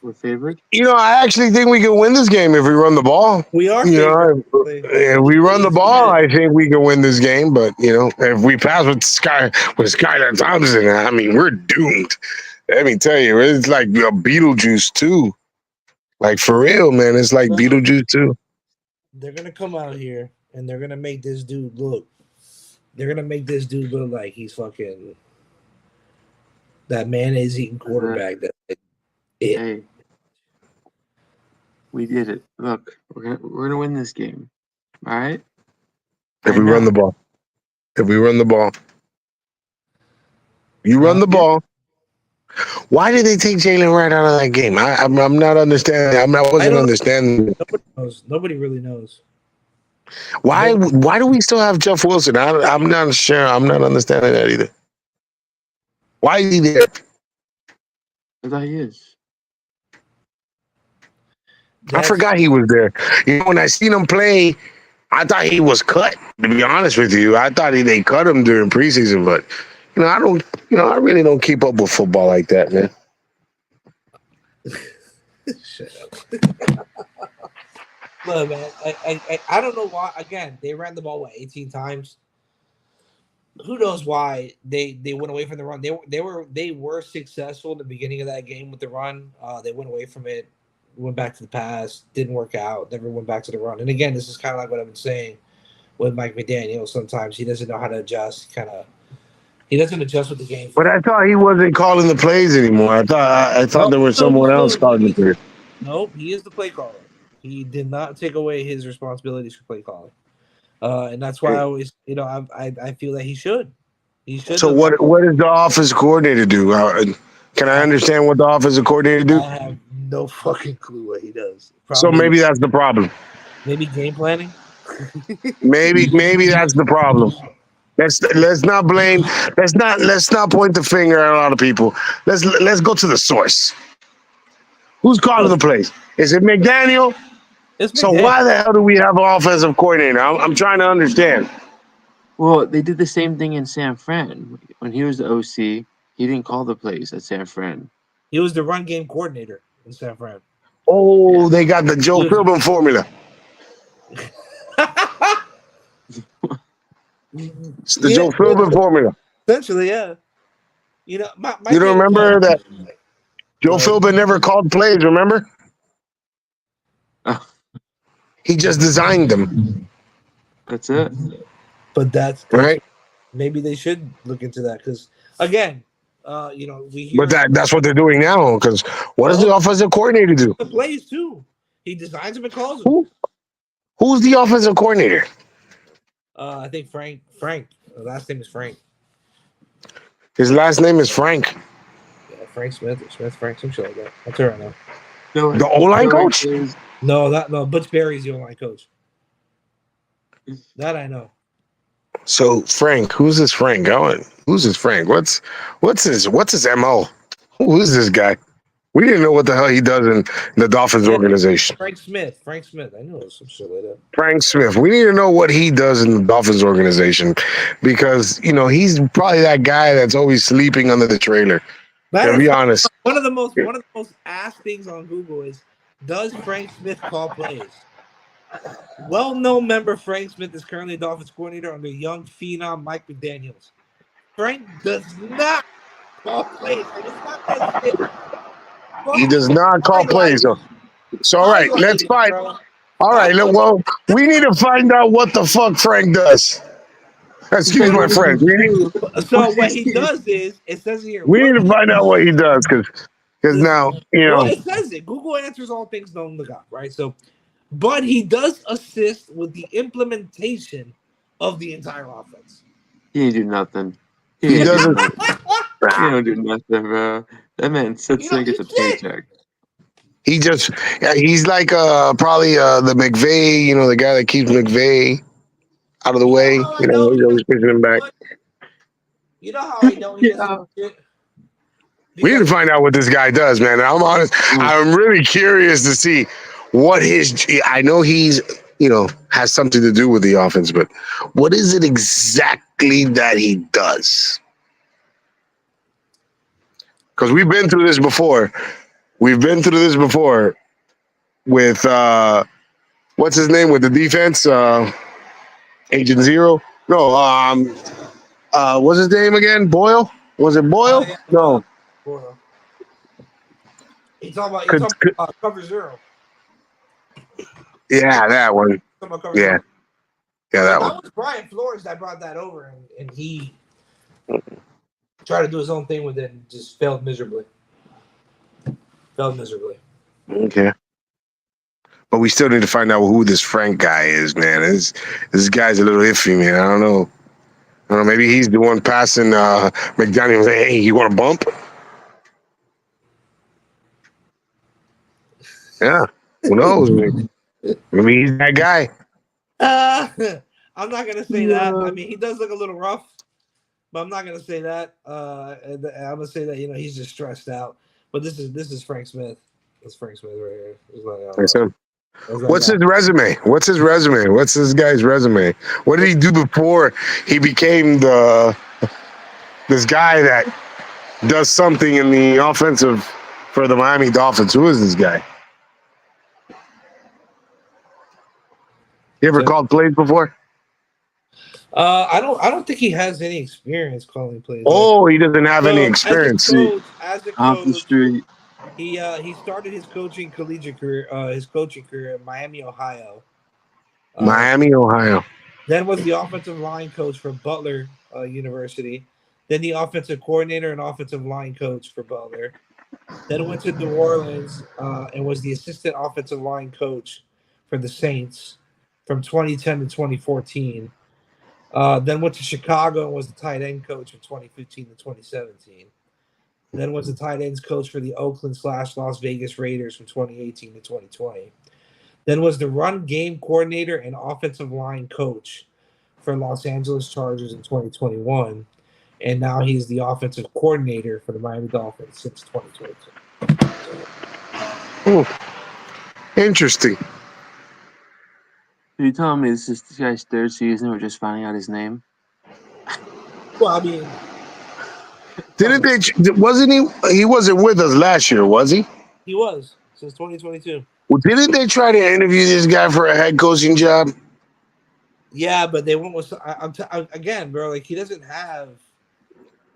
We're favored. You know, I actually think we can win this game if we run the ball. We are. If we run the ball, I think we can win this game. But you know, if we pass with Skylar Thompson, I mean, we're doomed. Let me tell you, it's like a Beetlejuice too. Like for real, man, it's like Beetlejuice too. They're gonna come out here and they're gonna make this dude look. They're gonna make this dude look like he's fucking that mayonnaise eating quarterback. Hey, we did it. Look, we're gonna win this game. All right. If we run the ball, you run the ball. Why did they take Jalen right out of that game? I'm not understanding. I wasn't understanding. Nobody knows. Nobody really knows. Why do we still have Jeff Wilson? I'm not sure. I'm not understanding that either. Why is he there? I thought he is. I forgot he was there. You know, when I seen him play, I thought he was cut. To be honest with you, I thought they cut him during preseason, but I don't. I really don't keep up with football like that, man. Shut up. Look, man, I don't know why. Again, they ran the ball 18 times. Who knows why they went away from the run? They were successful in the beginning of that game with the run. They went away from it, went back to the pass, didn't work out, never went back to the run. And again, this is kind of like what I've been saying with Mike McDaniel. Sometimes he doesn't know how to adjust. He doesn't adjust with the game. But I thought he wasn't calling the plays anymore. I thought there was someone else calling the plays. Nope, he is the play caller. He did not take away his responsibilities for play calling, and that's why I always, I feel that he should. He should. So what does the offensive coordinator do? Can I understand what the offensive coordinator do? I have no fucking clue what he does. Probably, so maybe that's the problem. Maybe game planning. maybe that's the problem. Let's not blame. Let's not point the finger at a lot of people. Let's go to the source. Who's calling the plays? Is it McDaniel? So why the hell do we have an offensive coordinator? I'm trying to understand. Well, they did the same thing in San Fran. When he was the OC, he didn't call the plays at San Fran. He was the run game coordinator in San Fran. Oh, they got the Joe Philbin formula. It's the Joe Philbin formula. Essentially, yeah. You know, you don't remember that Joe Philbin never called plays, remember? He just designed them. That's it. But that's right. Maybe they should look into that because, again, we hear. But that's what they're doing now. Because what does the offensive coordinator do? The plays too. He designs them and calls them. Who's the offensive coordinator? I think Frank. The last name is Frank. His last name is Frank. Yeah, Frank Smith or Smith Frank, some shit like that. That's who I know. The O-line coach? No, Butch Berry's the O-line coach. That I know. So Frank, who's this Frank? Who's this Frank? What's his MO? Who is this guy? We didn't know what the hell he does in the Dolphins organization. Frank Smith. I know some shit like that. Frank Smith. We need to know what he does in the Dolphins organization because he's probably that guy that's always sleeping under the trailer. To be honest. One of the most asked things on Google is, does Frank Smith call plays? Well-known member Frank Smith is currently Dolphins coordinator under young phenom Mike McDaniels. Frank does not call plays. He does not call plays. So all right, let's find. All right, well, we need to find out what the fuck Frank does. Excuse my French. So what he does is, it says here. We need to find out what he does because now Well, it says it. Google answers all things known to God, right? So, but he does assist with the implementation of the entire offense. He ain't do nothing. He doesn't. He don't do nothing, bro. That man sits there and gets a paycheck. He's like probably the McVay, the guy that keeps McVay out of the way. He's always pushing him back. You know how I know he doesn't do shit? We need to find out what this guy does, man. I'm honest. I'm really curious to see what I know he's, has something to do with the offense, but what is it exactly that he does? Because we've been through this before. With what's his name with the defense? Agent Zero. No, what's his name again? Boyle? Was it Boyle? Yeah. No. Boyle. He's talking about cover zero. Yeah, that one. Yeah. Yeah, that one. That was Brian Flores that brought that over, and he tried to do his own thing with it and just failed miserably. Okay. But we still need to find out who this Frank guy is, man. This guy's a little iffy, man. I don't know. Maybe he's the one passing McDaniel and saying, hey, you want a bump? Yeah. Who knows? Maybe he's that guy. I'm not gonna say that. I mean, he does look a little rough, but I'm not gonna say that. And I'm gonna say that he's just stressed out. But this is Frank Smith. That's Frank Smith right here. That's him. That's that What's guy. his resume? What's this guy's resume? What did he do before he became this guy that does something in the offensive for the Miami Dolphins? Who is this guy? You ever called plays before? I don't think he has any experience calling plays. Oh, he doesn't have any So experience. as a Off the coach, street. he started his coaching career in Miami, Ohio. Miami, Ohio. Then was the offensive line coach for Butler University. Then the offensive coordinator and offensive line coach for Butler. Then went to New Orleans and was the assistant offensive line coach for the Saints from 2010 to 2014. Then went to Chicago and was the tight end coach from 2015 to 2017. Then was the tight ends coach for the Oakland/Las Vegas Raiders from 2018 to 2020. Then was the run game coordinator and offensive line coach for Los Angeles Chargers in 2021. And now he's the offensive coordinator for the Miami Dolphins since 2022. Interesting. Are you telling me this is this guy's third season? We're just finding out his name. Well, I mean, Didn't they? Wasn't he? He wasn't with us last year, was he? he was since 2022. Well, didn't they try to interview this guy for a head coaching job? Yeah, but they went with again, bro. Like he doesn't have.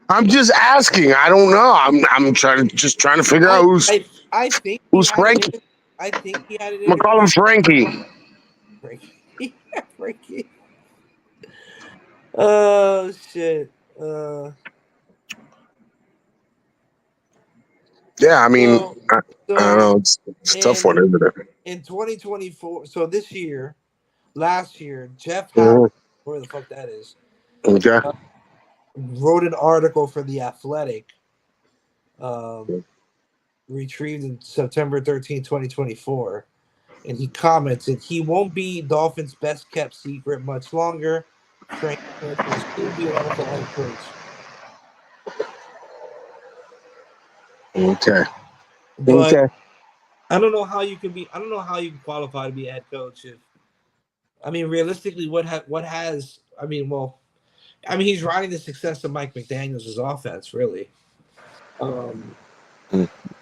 I'm just asking. I don't know. I'm trying to figure out who's I think who's Frankie. I think he had it. I'm gonna call him Frankie. Frankie. Oh shit. Yeah, I mean, I don't know. It's a tough one, isn't it? In 2024, so last year, Jeff Howard, where the fuck that is, Okay. Wrote an article for The Athletic, retrieved in September 13, 2024. And he commented, he won't be Dolphins' best kept secret much longer. Frank Smith will soon be an NFL head coach. Okay. But Okay. I don't know how you can qualify to be a head coach if, I mean, realistically, he's riding the success of Mike McDaniels' offense, really.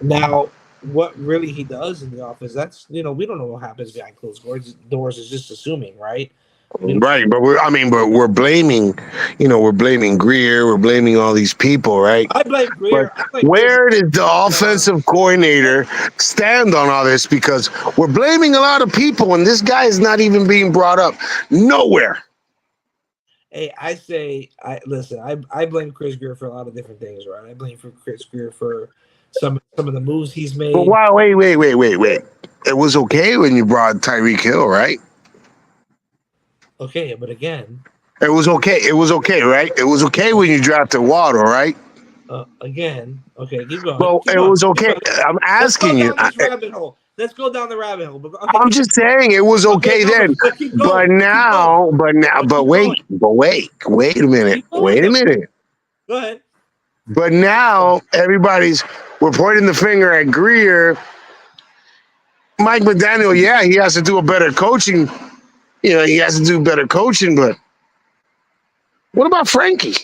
Now, what really he does in the offense, that's, we don't know what happens behind closed doors is just assuming, right? Right, but we're blaming, we're blaming Greer, we're blaming all these people, right? I blame Greer. But where did the offensive coordinator stand on all this? Because we're blaming a lot of people, and this guy is not even being brought up nowhere. Hey, I blame Chris Greer for a lot of different things, right? I blame Chris Greer for some of the moves he's made. But wow, wait. It was okay when you brought Tyreek Hill, right? Okay, but again, it was okay. It was okay, right? It was okay when you drafted Waddle, right? Again, okay, keep going. Well, it was okay. I'm asking you. Let's go down the rabbit hole. Okay, I'm just saying it was okay then. But wait a minute. Wait a minute. Go ahead. But now we're pointing the finger at Greer. Mike McDaniel, yeah, he has to do a better coaching. He has to do better coaching, but what about Frankie?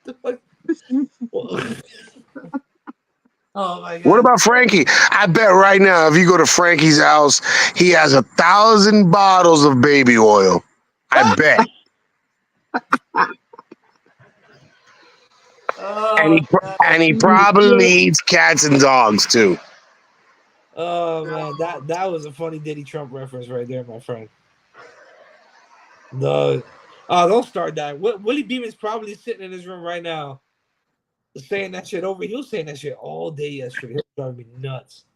Oh my God. What about Frankie? I bet right now, if you go to Frankie's house, he has 1,000 bottles of baby oil. I bet. And he probably eats cats and dogs too. Oh man, that was a funny Diddy Trump reference right there, my friend. Don't start that. Willie Beeman's probably sitting in his room right now, saying that shit over. He was saying that shit all day yesterday. It drove me nuts.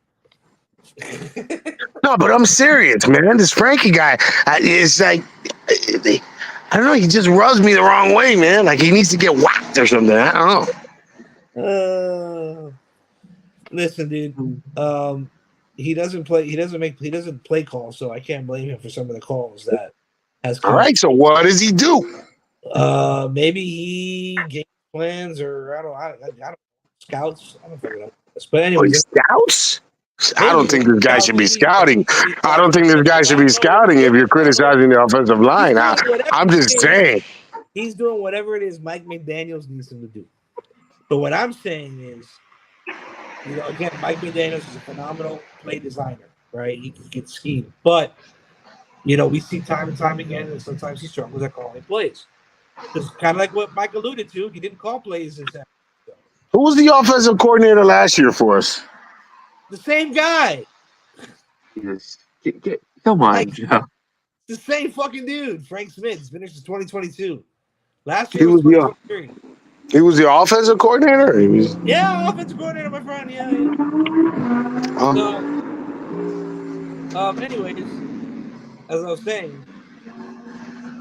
No, but I'm serious, man. This Frankie guy, it's like, I don't know. He just rubs me the wrong way, man. Like he needs to get whacked or something. I don't know. Listen, dude. he doesn't play. He doesn't play calls, so I can't blame him for some of the calls that has come. All right. So what does he do? Maybe he game plans or I don't scouts. I don't fucking know. But Oh, he anyways, scouts? I maybe don't think this guy scouts, should be maybe scouting. I don't think this guy should be scouting if you're criticizing the offensive line. I'm just saying. He's doing whatever it is Mike McDaniels needs him to do. But what I'm saying is, again, Mike McDaniels is a phenomenal play designer, right? He can scheme. But, we see time and time again that sometimes he struggles at calling plays. Because kind of like what Mike alluded to, he didn't call plays in San Francisco. Who was the offensive coordinator last year for us? The same guy. Yes. Come on, Joe. The same fucking dude. Frank Smith finished in 2022. Last He year was was the 2023. he was the offensive coordinator. Yeah, offensive coordinator, my friend. Yeah. Anyways, as I was saying,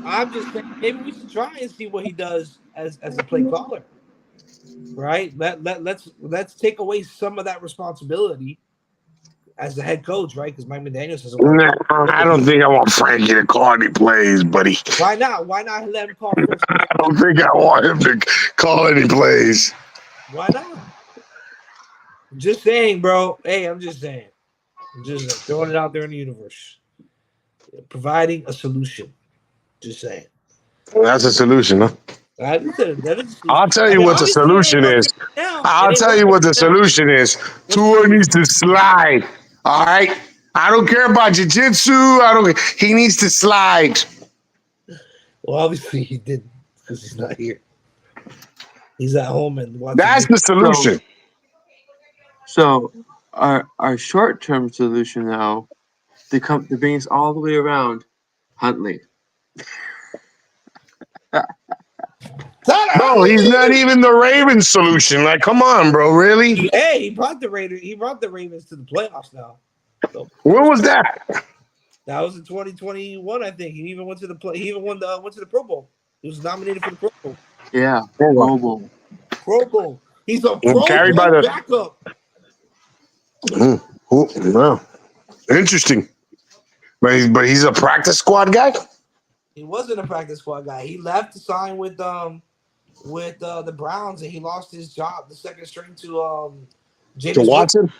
I'm just saying maybe we should try and see what he does as a play caller, right? Let's take away some of that responsibility as the head coach, right? Because Mike McDaniels has a Nah, I don't think I want Frankie to call any plays, buddy. Why not? Why not let him call first? I don't think I want him to call any plays. Why not? I'm just saying, bro. Hey, I'm just saying. I'm just throwing it out there in the universe. Providing a solution. Just saying. Well, that's a solution, huh? I'll tell you what the solution is. I'll tell you what the solution is. Tua needs to slide. All right. I don't care about jiu-jitsu. He needs to slide. Well, obviously he didn't because he's not here. He's at home and watching. That's the solution. So our short-term solution now to bring us all the way around, Huntley. Bro, he's not even the Ravens solution. Like, come on, bro. Really? Hey, he brought the Ravens to the playoffs now. So, when was that? That was in 2021, I think. He even went to the play. He even went to the Pro Bowl. He was nominated for the Pro Bowl. Yeah, Pro Bowl. Pro Bowl. He's a Pro carried Bowl by the backup. Wow. Interesting. But he's a practice squad guy? He wasn't a practice squad guy. He left to sign with the Browns, and he lost his job, the second string to James Watson?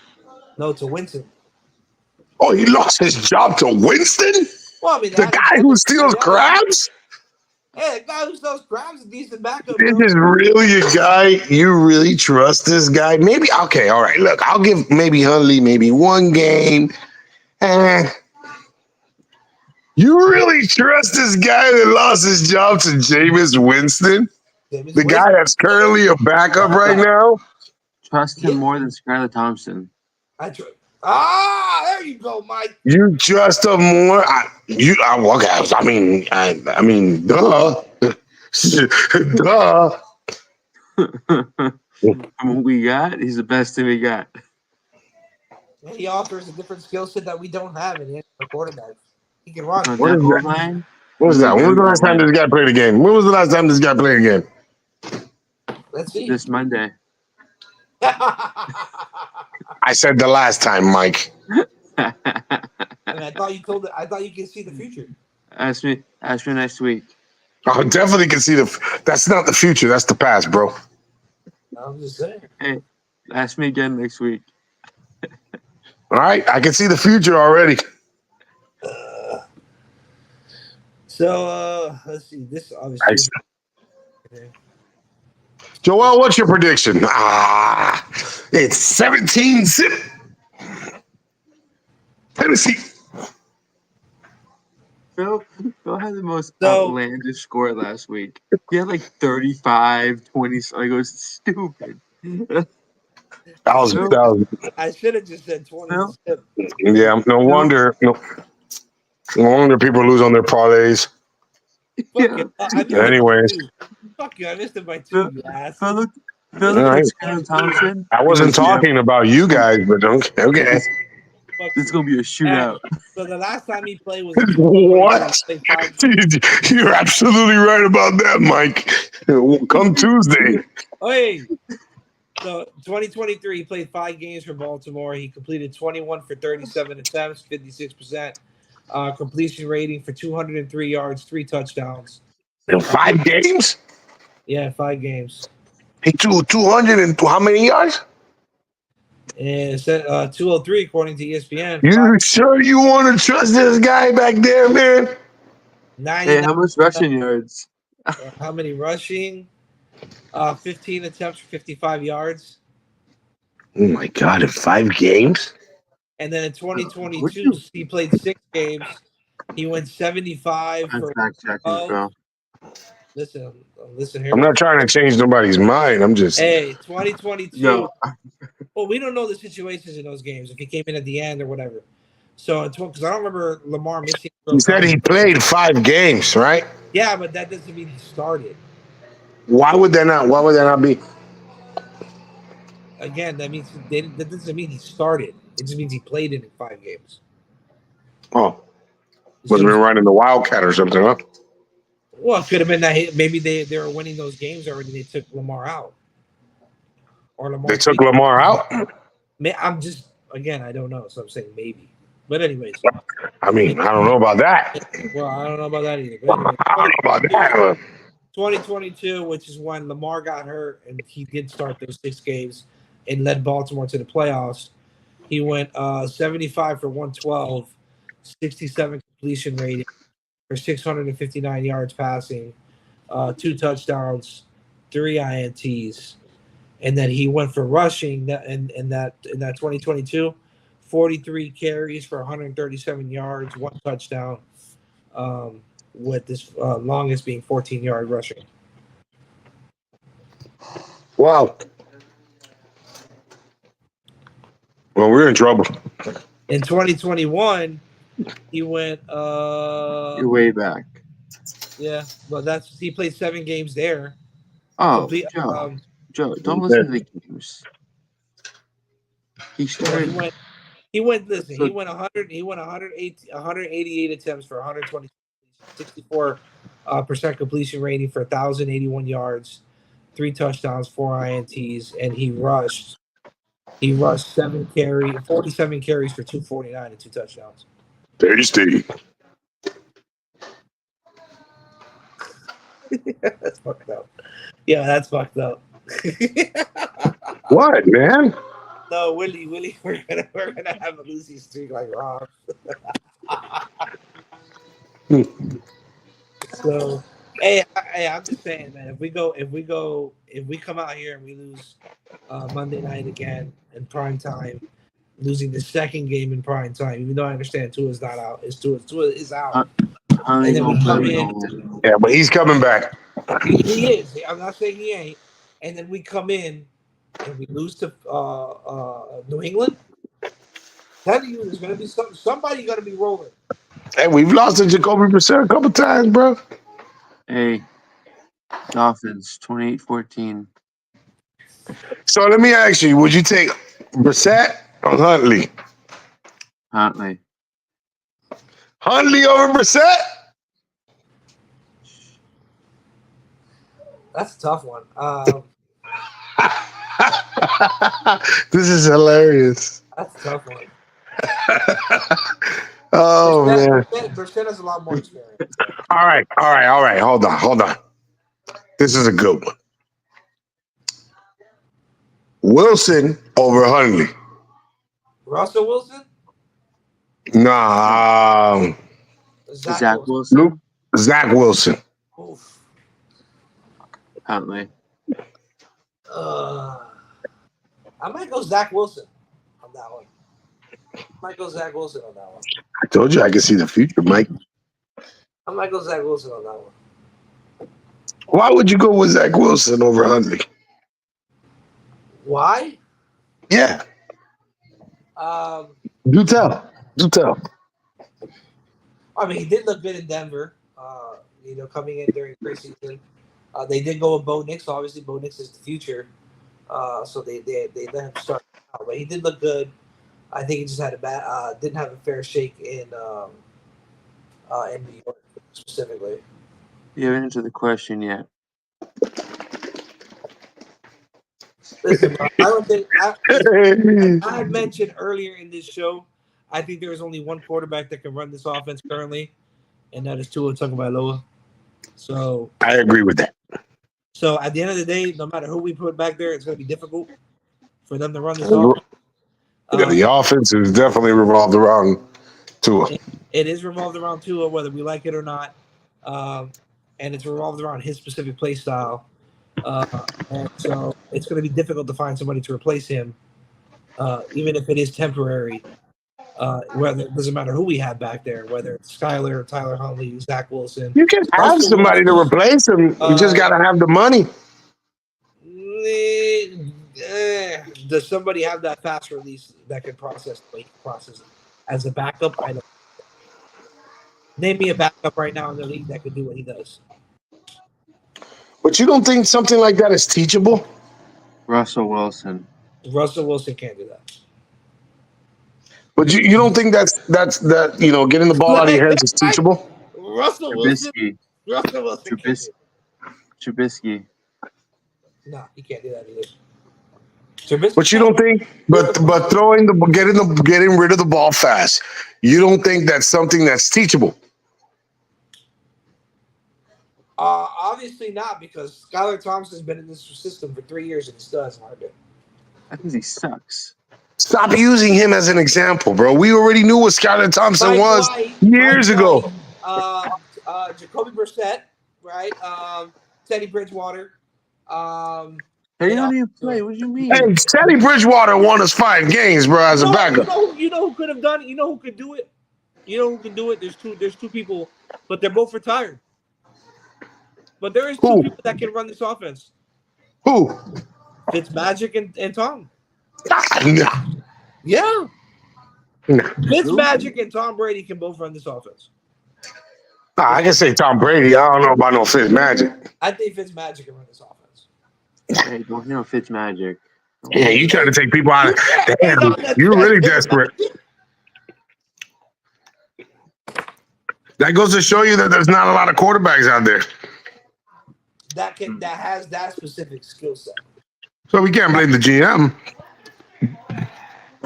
No, to Winston. Oh, he lost his job to Winston? Well, I mean, the guy who steals crabs? Hey, the guy who steals crabs is a decent backup. This is really a guy you really trust. This guy? Maybe okay. All right. Look, I'll give maybe Huntley maybe one game. You really trust this guy that lost his job to Jameis Winston? The guy that's currently a backup right now? Trust him more than Skylar Thompson. There you go, Mike. You trust him more? Okay. I mean, duh. Duh. From what we got, he's the best thing we got. He offers a different skill set that we don't have in the quarterback. He can run. What is that? What was that? When was the last time this guy played a game? When was the last time this guy played a game? Let's see. This Monday. I said the last time, Mike. I thought you could see the future. Ask me next week. I definitely can see that's not the future, that's the past, bro. I'm just saying. Hey, ask me again next week. All right, I can see the future already. Let's see. This obviously. Okay. Joel, what's your prediction? It's 17-zip. Tennessee. Phil had the most outlandish score last week. He had like 35, 20. Like, it was stupid. I should have just said 20. Yeah, no wonder people lose on their parlays. Anyways. Fuck you, I missed it by 2. Thompson. I wasn't talking about you guys, but okay. This is gonna be a shootout. So the last time he played was what? You're absolutely right about that, Mike. Come Tuesday. Hey, So 2023, he played 5 games for Baltimore. He completed 21 for 37 attempts, 56%. Completion rating for 203 yards, 3 touchdowns. In 5 games? Yeah, 5 games. He threw 200 and how many yards? And it said 203 according to ESPN. You sure you want to trust this guy back there, man? 99. Hey, how much rushing yards? How many rushing? 15 attempts for 55 yards. Oh my God! In 5 games? And then in Would 2022, you- he played 6 games. He went 75 I'm for fact checking, 12. bro. Listen here. I'm not trying to change nobody's mind. I'm just. Hey, 2022. No, Well, we don't know the situations in those games if he came in at the end or whatever. So, because I don't remember Lamar missing. You said he played 5 games, right? Yeah, but that doesn't mean he started. Why would that not? Why would that not be? Again, that means that doesn't mean he started. It just means he played in 5 games. Oh, You see must have what been I'm saying? running the Wildcat or something, huh? Well, it could have been that maybe they were winning those games already. They took Lamar out, or Lamar. They took Lamar out. I'm just again, I don't know, so I'm saying maybe. But anyways, I mean, I don't know about that. well, I don't know about that either. But anyways, I don't know about that. 2022, which is when Lamar got hurt and he did start those 6 games and led Baltimore to the playoffs. He went 75 for 112, 67 completion rating for 659 yards passing, 2 touchdowns, 3 INTs, and then he went for rushing in that 2022, 43 carries for 137 yards, 1 touchdown. With this longest being 14-yard rushing. Wow. Well, we're in trouble. In 2021, he went you're way back. yeah, but he played 7 games there. Oh, Complete Joe, don't listen to the games. He well, started. he went listen, So- he went 188 attempts for 120 64 percent completion rating for 1,081 yards, 3 touchdowns, 4 INTs, and he rushed 47 carries for 249 and 2 touchdowns. Tasty. That's fucked up. Yeah, that's fucked up. What, man? No, Willie, we're gonna have a losing streak like Rob. So, hey, I'm just saying, man. If we come out here and we lose Monday night again in prime time, losing the second game in prime time, even though I understand Tua is not out, Tua is out, Huntley and then we gonna come play in. goal. Yeah, but he's coming back. He is. I'm not saying he ain't. And then we come in and we lose to New England. Telling you, there's gonna be somebody gonna be rolling. Hey, we've lost to Jacoby Brissett a couple times, bro. Hey, Dolphins 28-14. So let me ask you: would you take Brissett or Huntley? Huntley. Huntley over Brissett? That's a tough one. This is hilarious. That's a tough one. Oh man! Brissett has a lot more experience. All right. Hold on. This is a good one. Wilson over Huntley. Russell Wilson, Nah, Zach Wilson. Zach Wilson. Oof. Huntley. I might go Zach Wilson on that one. I told you I could see the future, Mike. I might go Zach Wilson on that one. Why would you go with Zach Wilson over Huntley? Why? Yeah, Um, do tell. I mean, he did look good in Denver. Coming in during preseason, they did go with Bo Nix. Obviously, Bo Nix is the future, so they let him start out. But he did look good. I think he just had didn't have a fair shake in New York specifically. You haven't answered the question yet. Listen, bro, I don't think I had mentioned earlier in this show. I think there is only one quarterback that can run this offense currently, and that is Tua Tagovailoa. So I agree with that. So at the end of the day, no matter who we put back there, it's going to be difficult for them to run this offense. Yeah, the offense is definitely revolved around Tua. It is revolved around Tua, whether we like it or not, and it's revolved around his specific play style. And so it's going to be difficult to find somebody to replace him, even if it is temporary. Whether it doesn't matter who we have back there, whether it's Skyler, Tyler Huntley, Zach Wilson. You can have Russell somebody to Wilson. replace him. You just got to have the money. Does somebody have that fast release that can process the way he processes as a backup? I don't. Name me a backup right now in the league that can do what he does. But you don't think something like that is teachable? Russell Wilson. Russell Wilson can't do that. But you don't think that's getting the ball out of your hands is teachable? Russell Wilson. Russell Wilson can't do that. Trubisky. No, he can't do that either. Trubisky But you don't think, but getting rid of the ball fast, you don't think that's something that's teachable? Obviously not, because Skylar Thompson's been in this system for 3 years and he still hasn't learned it. That means he sucks. Stop using him as an example, bro. We already knew what Skylar Thompson was years ago. Jacoby Brissett, right? Teddy Bridgewater. He don't even play. What do you mean? Hey, Teddy Bridgewater won us 5 games, bro, as a backup. You know who could have done it? You know who could do it? You know who can do it? There's two people, but they're both retired. But there is two people that can run this offense. Who? Fitzmagic and Tom. No. Yeah. No. Fitzmagic and Tom Brady can both run this offense. I can say Tom Brady. I don't know about no Fitzmagic. I think Fitzmagic can run this offense. Hey, don't know Fitzmagic. Yeah, you trying to take people out of damn, you're really desperate. That goes to show you that there's not a lot of quarterbacks out there. That has that specific skill set. So we can't blame the GM.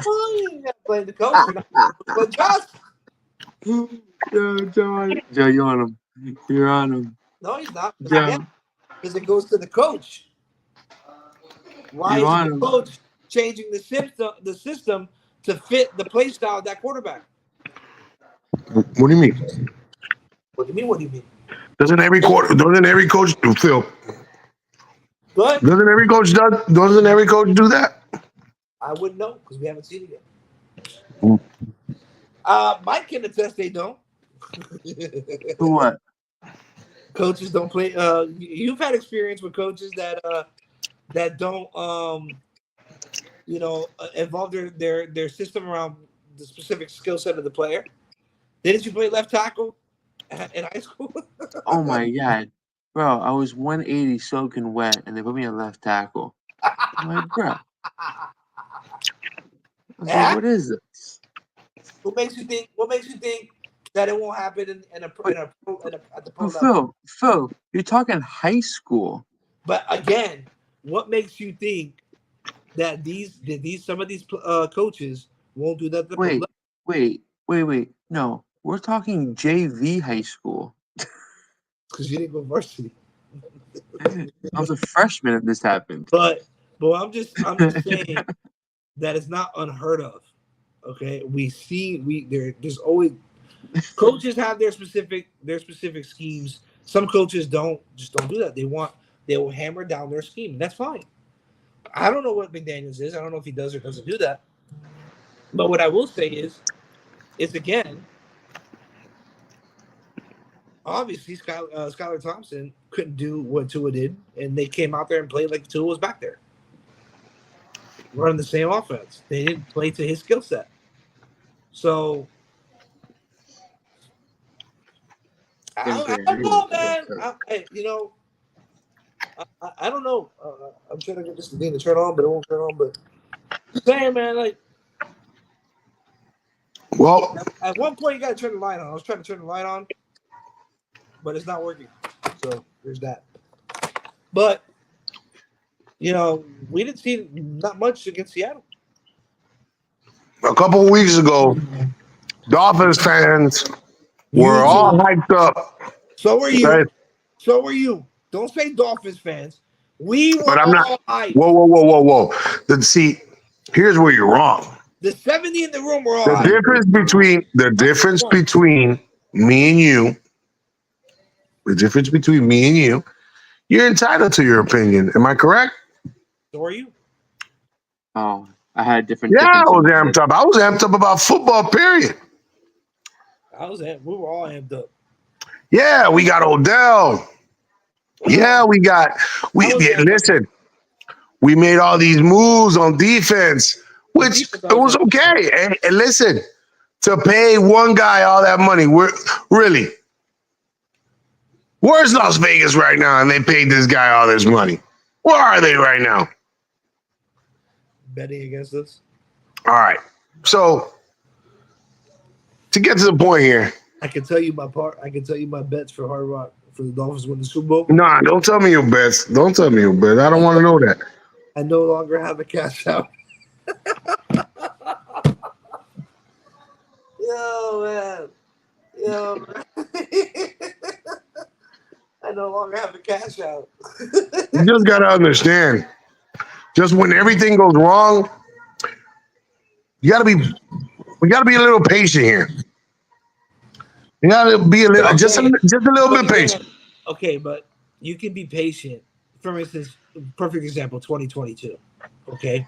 Well, you gotta blame the coach. But Josh. Joe, you're on him. You're on him. No, he's not. Joe. Because it goes to the coach. Why is the coach changing the system to fit the play style of that quarterback? What do you mean? What do you mean? Doesn't every coach do Phil? But Doesn't every coach do that? I wouldn't know because we haven't seen it Mm. yet. Mike can attest they don't. For what? Coaches don't play. You've had experience with coaches that don't involve their system around the specific skill set of the player. Didn't you play left tackle in high school? Oh my god. Bro, I was 180 soaking wet and they put me at left tackle. I'm like, bro. I was like, what is this? What makes you think that it won't happen at the pro level? Phil, you're talking high school. But again, what makes you think that some of these coaches won't do that at the pro level? Wait. No, we're talking JV high school. Because you didn't go varsity. I was a freshman if this happened. But I'm just saying that it's not unheard of. Okay, there's always coaches have their specific schemes. Some coaches don't do that. They will hammer down their scheme. That's fine. I don't know what McDaniels is. I don't know if he does or doesn't do that. But what I will say is again, obviously Skylar Thompson couldn't do what Tua did, and they came out there and played like Tua was back there, running the same offense. They didn't play to his skill set. So I don't know, man. I don't know. I'm trying to get this thing to turn on, but it won't turn on. But I'm saying, man, like, well, at one point you got to turn the light on. I was trying to turn the light on, but it's not working. So there's that. But we didn't see not much against Seattle. A couple of weeks ago, Dolphins fans were all hyped up. So were you. Right? So were you. Don't say Dolphins fans. We were But I'm not. all hyped. Whoa. See, here's where you're wrong. The 70 in the room were all The hyped. difference between me and you, you're entitled to your opinion. Am I correct? So are you. Oh, I had different. Yeah, I was different amped up. I was amped up about football, period. We were all amped up. Yeah, we got Odell. Yeah, listen, we made all these moves on defense, which it was okay. And listen, to pay one guy all that money, where's Las Vegas right now? And they paid this guy all this money. Where are they right now? Betting against us. All right. So to get to the point here, I can tell you my bets for Hard Rock for the Dolphins win the Super Bowl. Nah, don't tell me your bets. I don't want to know that. I no longer have a cash out. Yo, man. I no longer have a cash out. You just gotta understand. Just when everything goes wrong, we gotta be a little patient here. You gotta be a little, just a little bit patient. Okay, but you can be patient. For instance, perfect example, 2022. Okay,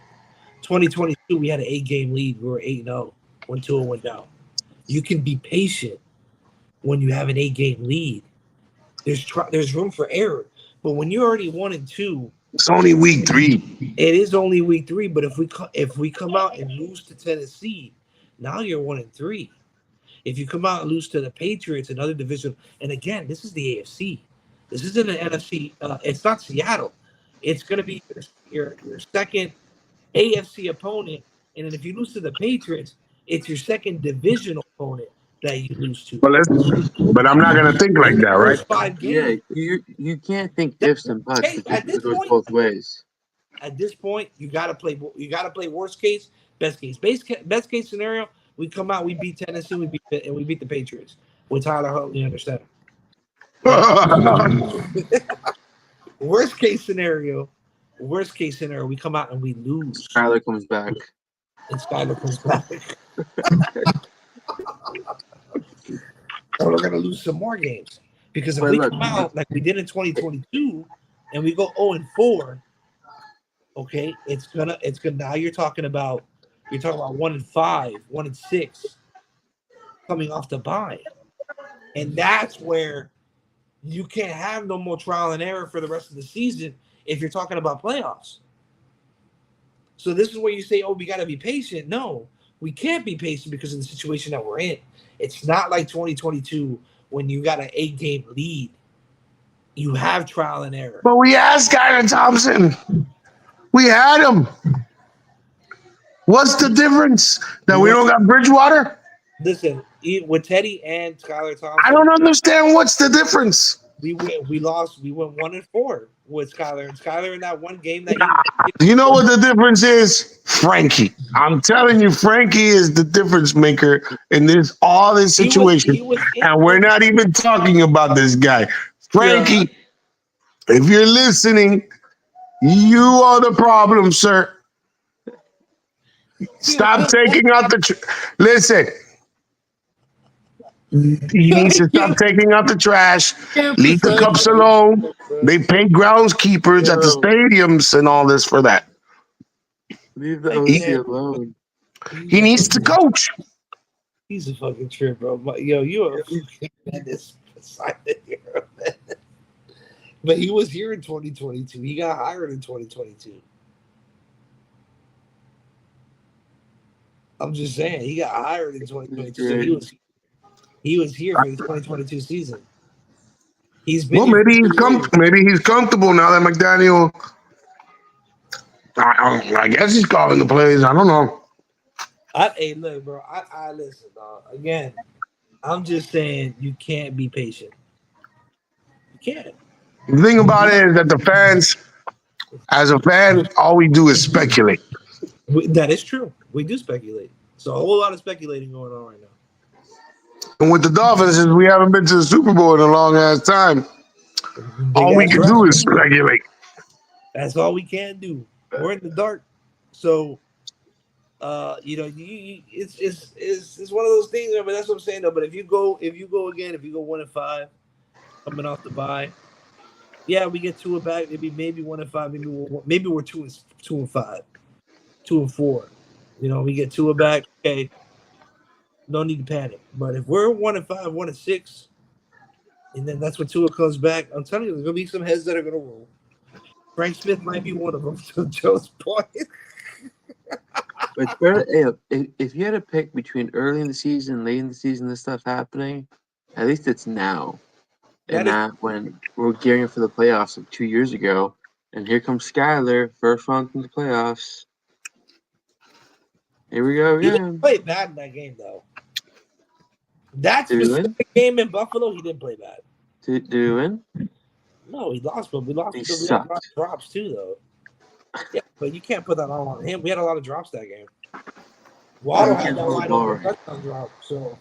2022, we had an 8-game lead. We were 8-0 when Tua went down. You can be patient when you have an 8-game lead. There's room for error, but when you're already 1-2, it's only week 3. It is only week 3, but if we come out and lose to Tennessee, now you're 1-3. If you come out and lose to the Patriots, another division, and again, this is the AFC. This isn't an NFC. It's not Seattle. It's going to be your second AFC opponent, and then if you lose to the Patriots, it's your second divisional opponent that you lose to. But I'm not going to think like that, right? 5 games. Yeah, you can't think ifs and buts. It goes both ways. At this point, you got to play. You got to play worst case, best case. Best case scenario, we come out, we beat Tennessee, we beat the Patriots with Tyler Huntley under center. Worst case scenario, we come out and we lose. Skyler comes back. And we're gonna lose some more games because if we come out like we did in 2022 and we go 0-4, okay, it's gonna. Now you're talking about 1-5, 1-6, coming off the bye, and that's where you can't have no more trial and error for the rest of the season if you're talking about playoffs. So this is where you say, "Oh, we got to be patient." No, we can't be patient because of the situation that we're in. It's not like 2022 when you got an 8-game lead. You have trial and error. But we had Skylar Thompson. We had him. What's the difference? That we don't got Bridgewater? Listen, with Teddy and Skylar Thompson, I don't understand what's the difference. We lost. We went 1-4 with Skylar. And Skylar in that one game that you know what the difference is? Frankie. I'm telling you, Frankie is the difference maker in this situation. And we're not even talking about this guy. Frankie, if you're listening, you are the problem, sir. Stop taking out listen. He needs to stop taking out the trash. Leave the cups alone. They pay groundskeepers at the stadiums and all this for that. Leave the OC alone. He needs to coach. He's a fucking trip, bro. Yo, you are a fucking menace. But he was here in 2022. He got hired in 2022. I'm just saying, he got hired in 2022. So he was here for the 2022 season. He's been. Well, maybe he's comfortable now that McDaniel. I guess he's calling the plays. I don't know. Hey, look, bro. I listen, dog. Again, I'm just saying you can't be patient. You can't. The thing about it is that the fans As a fan, all we do is speculate. That is true. We do speculate. So a whole lot of speculating going on right now. And with the Dolphins, since we haven't been to the Super Bowl in a long ass time, Big all we ass can rush. do is speculate. That's all we can do. We're in the dark. So it's one of those things. But that's what I'm saying though. But if you go again, if you go 1-5, coming off the bye, yeah, we get Tua back. Maybe 1-5. Maybe we're 2-5, 2-4. We get Tua back. Okay, no need to panic. But if we're 1-5, 1-6, and then that's when Tua comes back, I'm telling you, there's gonna be some heads that are gonna roll. Frank Smith might be one of them. To Joe's point. But it's better, if you had to pick between early in the season, late in the season, this stuff happening, at least it's now. And not when we're gearing up for the playoffs like 2 years ago. And here comes Skyler, first round in the playoffs. Here we go He again. didn't play bad in that game, though. That Did we specific game in Buffalo, he didn't play bad. Did we win? No, he lost, but we lost He because we had a lot of sucked. drops, too, though. Yeah, but you can't put that all on him. We had a lot of drops that game. Waddle had that wide open touchdown drop, so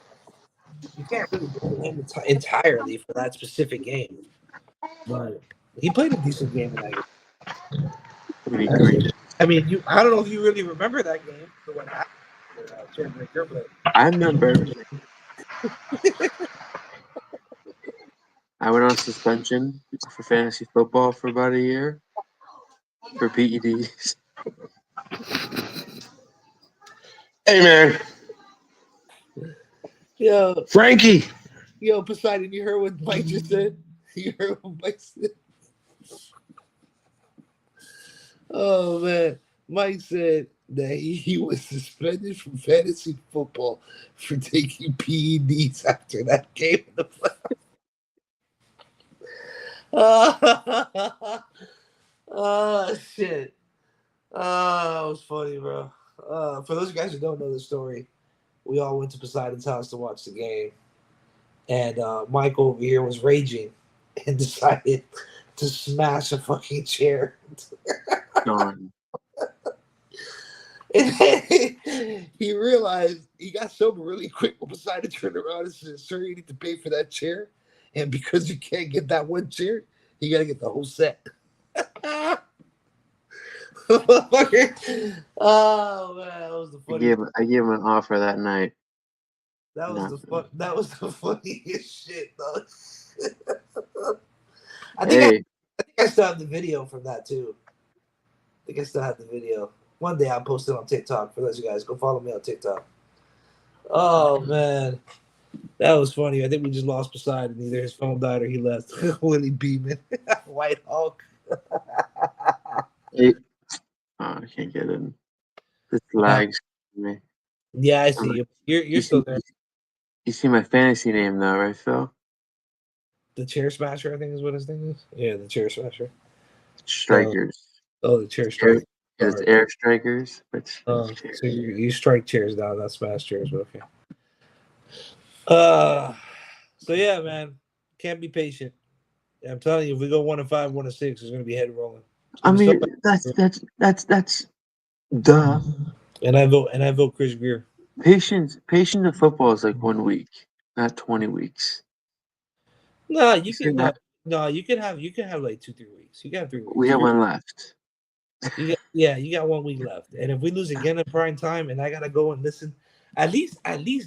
you can't really blame him entirely for that specific game. But he played a decent game in that game. Pretty great. I mean, I don't know if you really remember that game, but what happened, but I remember everything. I went on suspension for fantasy football for about a year for PEDs. Hey, man. Frankie. Poseidon, you heard what Mike just said? You heard what Mike said? Oh, man. Mike said that he was suspended from fantasy football for taking PEDs after that game in the playoffs. Oh, shit. Oh, it was funny, bro. For those guys who don't know the story, we all went to Poseidon's house to watch the game. And Mike over here was raging and decided to smash a fucking chair. Darn. And he realized he got sober really quick when Poseidon turned around and said, "Sir, you need to pay for that chair. And because you can't get that one chair, you got to get the whole set." Oh, man, that was the funniest. I gave him an offer that night. That was the funniest shit, though. I think I still have the video from that too. I think I still have the video. One day I'll post it on TikTok for those of you guys. Go follow me on TikTok. Oh man, that was funny. I think we just lost Poseidon. Either his phone died or he left. Willie Beeman, White Hulk. I can't get in. This lags me. Yeah, I see you. You're still there. You see my fantasy name though, right, Phil? The Chair Smasher, I think is what his name is. Yeah, the Chair Smasher. Strikers. The Chair Strikers. It's Air Strikers. So you strike chairs down, not smash chairs, but okay. So yeah, man, can't be patient. I'm telling you, if we go 1-5, 1-6, it's gonna be head rolling. I mean, that's duh. And I vote Chris Greer. Patience in football is like 1 week, not 20 weeks. No, you can have like 2-3 weeks. You can have 3 weeks. We have one left. You got 1 week left. And if we lose again in prime time and I gotta go and listen, at least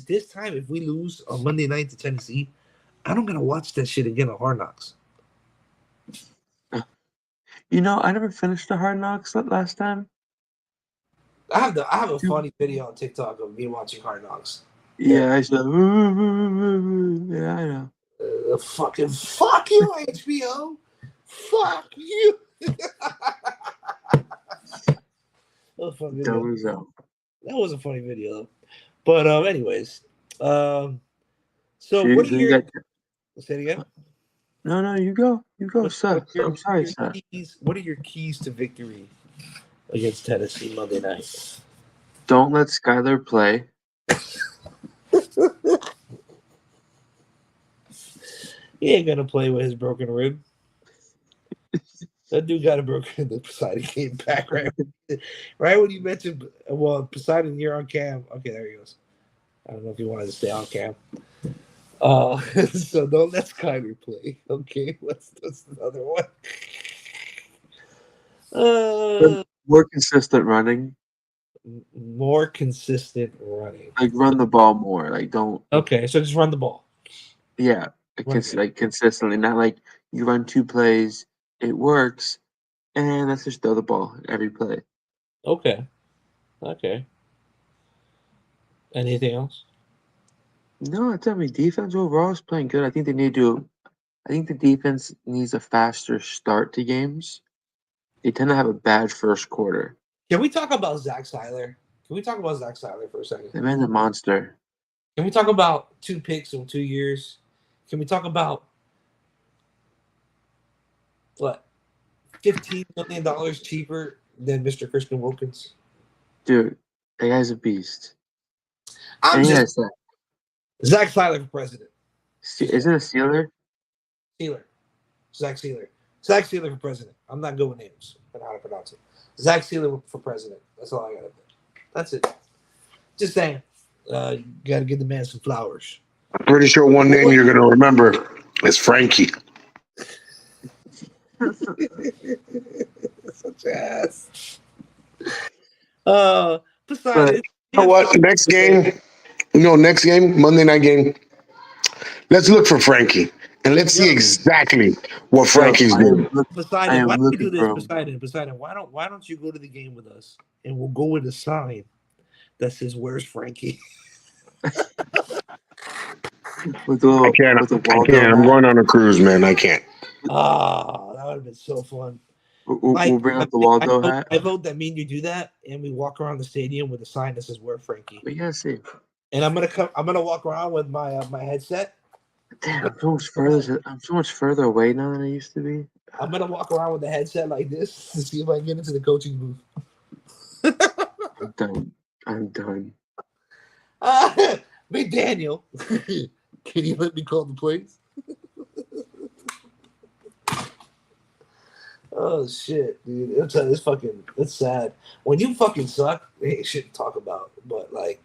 this time, if we lose on Monday night to Tennessee, I don't gotta watch that shit again on Hard Knocks. You know, I never finished the Hard Knocks last time. I have a funny video on TikTok of me watching Hard Knocks. Yeah, I said, yeah, I know. Fuck you, HBO. Fuck you. That was a funny video, though. But anyways, so what are your? Say it again. No, you go, sir. I'm sorry, sir. What are your keys to victory against Tennessee Monday night? Don't let Skyler play. He ain't gonna play with his broken rib. That dude got a broken. The Poseidon came back right, right when you mentioned. Well, Poseidon, you're on cam. Okay, there he goes. I don't know if you wanted to stay on cam. So don't let Skyler play. Okay, what's another one? More consistent running. More consistent running. Like run the ball more. Like don't. Okay, so just run the ball. Yeah, like consistently. Not like you run 2 plays, it works, and let's just throw the ball every play. Okay. Anything else? No, I mean defense overall is playing good. I think they need to. I think the defense needs a faster start to games. They tend to have a bad first quarter. Can we talk about Zach Seiler? Can we talk about Zach Seiler for a second? The man's a monster. Can we talk about 2 picks in 2 years? Can we talk about what $15 million cheaper than Mr. Christian Wilkins? Dude, that guy's a beast. I'm And just Zach Seiler for president. isn't it a Steeler? Sealer. Zach Sealer. Zach Sealer for president. I'm not good with names and how to pronounce it. Zach Sealer for president. That's all I got to do. That's it. Just saying. You got to give the man some flowers. I'm pretty sure one name you're going to remember is Frankie. Such ass. Besides, But You know what? Next game, Monday night game. Let's look for Frankie and let's see exactly what Frankie's doing. Poseidon, why am don't you do looking this? for him. Poseidon, why don't you go to the game with us and we'll go with a sign that says "Where's Frankie?" With the I can't. with the I Waldo can't. I'm hat. going on a cruise, man. I can't. Ah, that would have been so fun. We'll bring up the Waldo hat. I vote that me and you do that, and we walk around the stadium with a sign that says "Where Frankie." We gotta see. And I'm gonna walk around with my my headset. Damn, I'm so much further away now than I used to be. I'm gonna walk around with the headset like this to see if I can get into the coaching booth. I'm done. Hey Daniel, can you let me call the plays? Oh shit, dude! It's sad. When you fucking suck, they shouldn't talk about, but like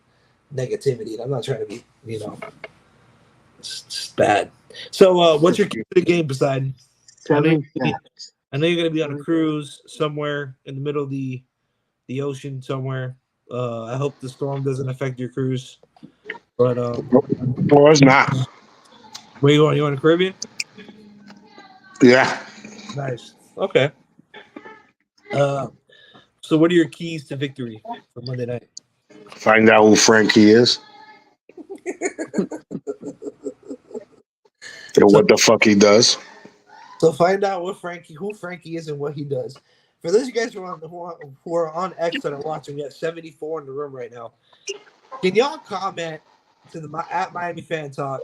negativity. And I'm not trying to be, it's bad. So, what's your key to the game, Poseidon? I know you're gonna be on a cruise somewhere in the middle of the ocean somewhere. I hope the storm doesn't affect your cruise. But Well, it's not. where you going? You on the Caribbean? Yeah. Nice. Okay. So what are your keys to victory for Monday night? Find out who Frankie is. And what the fuck he does. So find out who Frankie is and what he does. For those of you guys who are on X that are watching, we have 74 in the room right now. Can y'all comment to the at Miamifantalk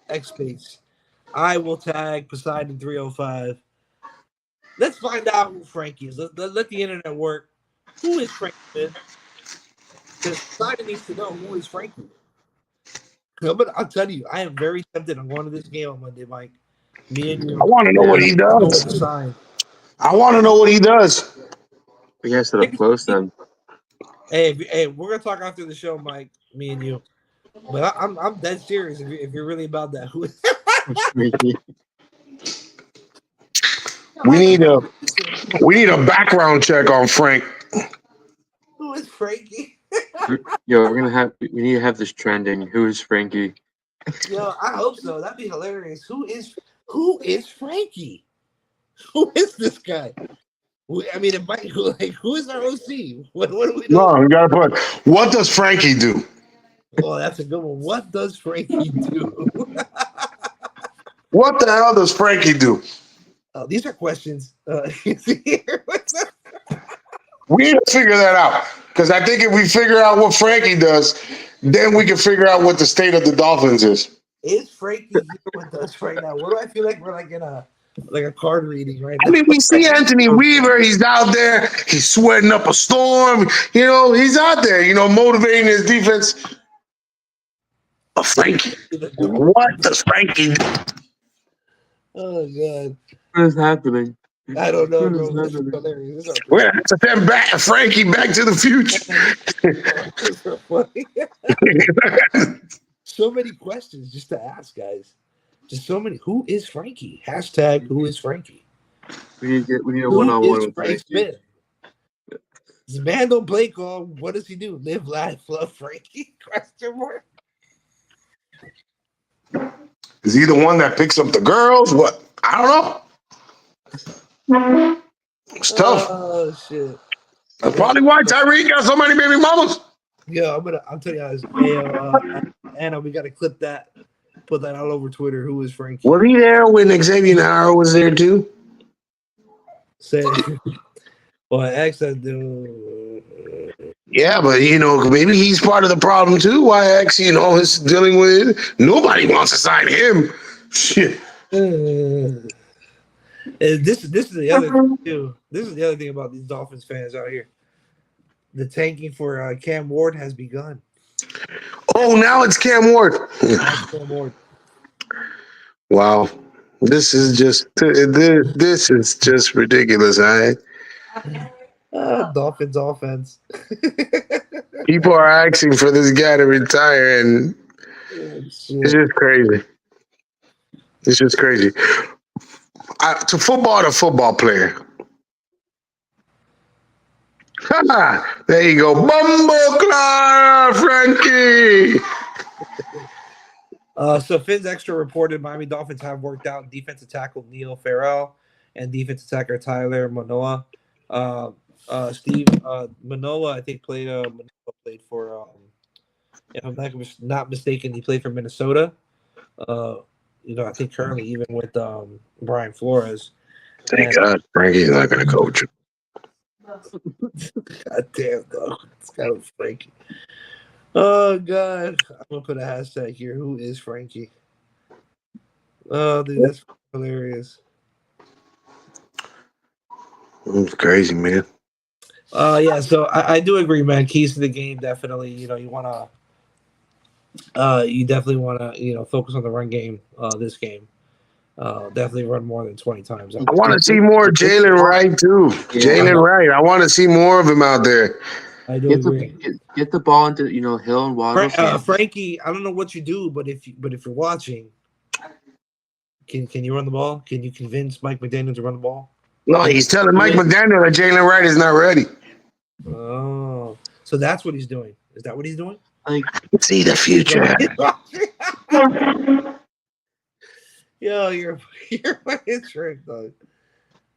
X space? I will tag Poseidon 305. Let's find out who Frankie is. Let the internet work. Who is Frankie? Because Poseidon needs to know who is Frankie. But I'll tell you, I am very tempted on going to this game on Monday, Mike. Me and you. I want to know what he does. I want to know what he does. We guys set up close then. Hey, we're gonna talk after the show, Mike. Me and you. But I'm dead serious. If you're really about that, who is We need a background check on Frank. Who is Frankie? Yo, we need to have this trending. Who is Frankie? Yo, I hope so. That'd be hilarious. Who is Frankie? Who is this guy? I mean, it might who is our OC? What do we do? No, you gotta put. What does Frankie do? Oh, that's a good one. What does Frankie do? What the hell does Frankie do? Oh, these are questions. We need to figure that out because I think if we figure out what Frankie does, then we can figure out what the state of the Dolphins is. Is Frankie here with us right now? What do I feel like we're like in a card reading right now? I mean, we see Anthony Weaver. He's out there. He's sweating up a storm. He's out there, motivating his defense. But Frankie, what does Frankie do? Oh, God. What is happening? I don't know, Who is bro. This is that? hilarious. This is We're gonna have to send back Frankie Back to the Future. this is so funny. So many questions just to ask, guys. Just so many. Who is Frankie? Hashtag Who is Frankie? We need a Who one-on-one is with Frank Frankie. Smith? This man don't play call. What does he do? Live, laugh, love Frankie? Question mark. Is he the one that picks up the girls? What? I don't know. It's tough. Oh shit. That's probably why Tyreek got so many baby mamas. Yo, I'm telling you guys. Hey, Anna, we gotta clip that. Put that all over Twitter. Who is Frankie? Was he there when Xavier Howard was there too? Say, well, X that dude. Yeah, but maybe he's part of the problem too. Why X, is dealing with it. Nobody wants to sign him. Shit. This is the other thing too. This is the other thing about these Dolphins fans out here. The tanking for Cam Ward has begun. Oh, now it's Cam Ward. Cam Ward. Wow, this is just ridiculous. All right, Dolphins offense. people are asking for this guy to retire, and it's just crazy. It's just crazy. To football player. There you go, Bumbleclaw, Frankie. So Finn's Extra reported Miami Dolphins have worked out defensive tackle Neil Farrell and defensive attacker Tyler Manoa. Steve Manoa, I think played for if I'm not mistaken, he played for Minnesota. I think currently even with Brian Flores. Thank God Frankie's not going to coach him. God damn, dog. It's kind of Frankie. Oh, God. I'm going to put a hashtag here. Who is Frankie? Oh, dude, that's hilarious. It's crazy, man. Yeah, so I do agree, man. Keys to the game, definitely. You definitely want to, focus on the run game this game. Definitely run more than 20 times. I want to see more Jalen Wright, too. Yeah. Jalen Wright. I want to see more of him out there. I do agree. Get the ball into Hill and Waddle. Frankie, I don't know what you do, but if you're watching, can you run the ball? Can you convince Mike McDaniel to run the ball? No, he's telling Mike McDaniel that Jalen Wright is not ready. Oh, so that's what he's doing. Is that what he's doing? See the future. Yo, you're fucking trick, dog.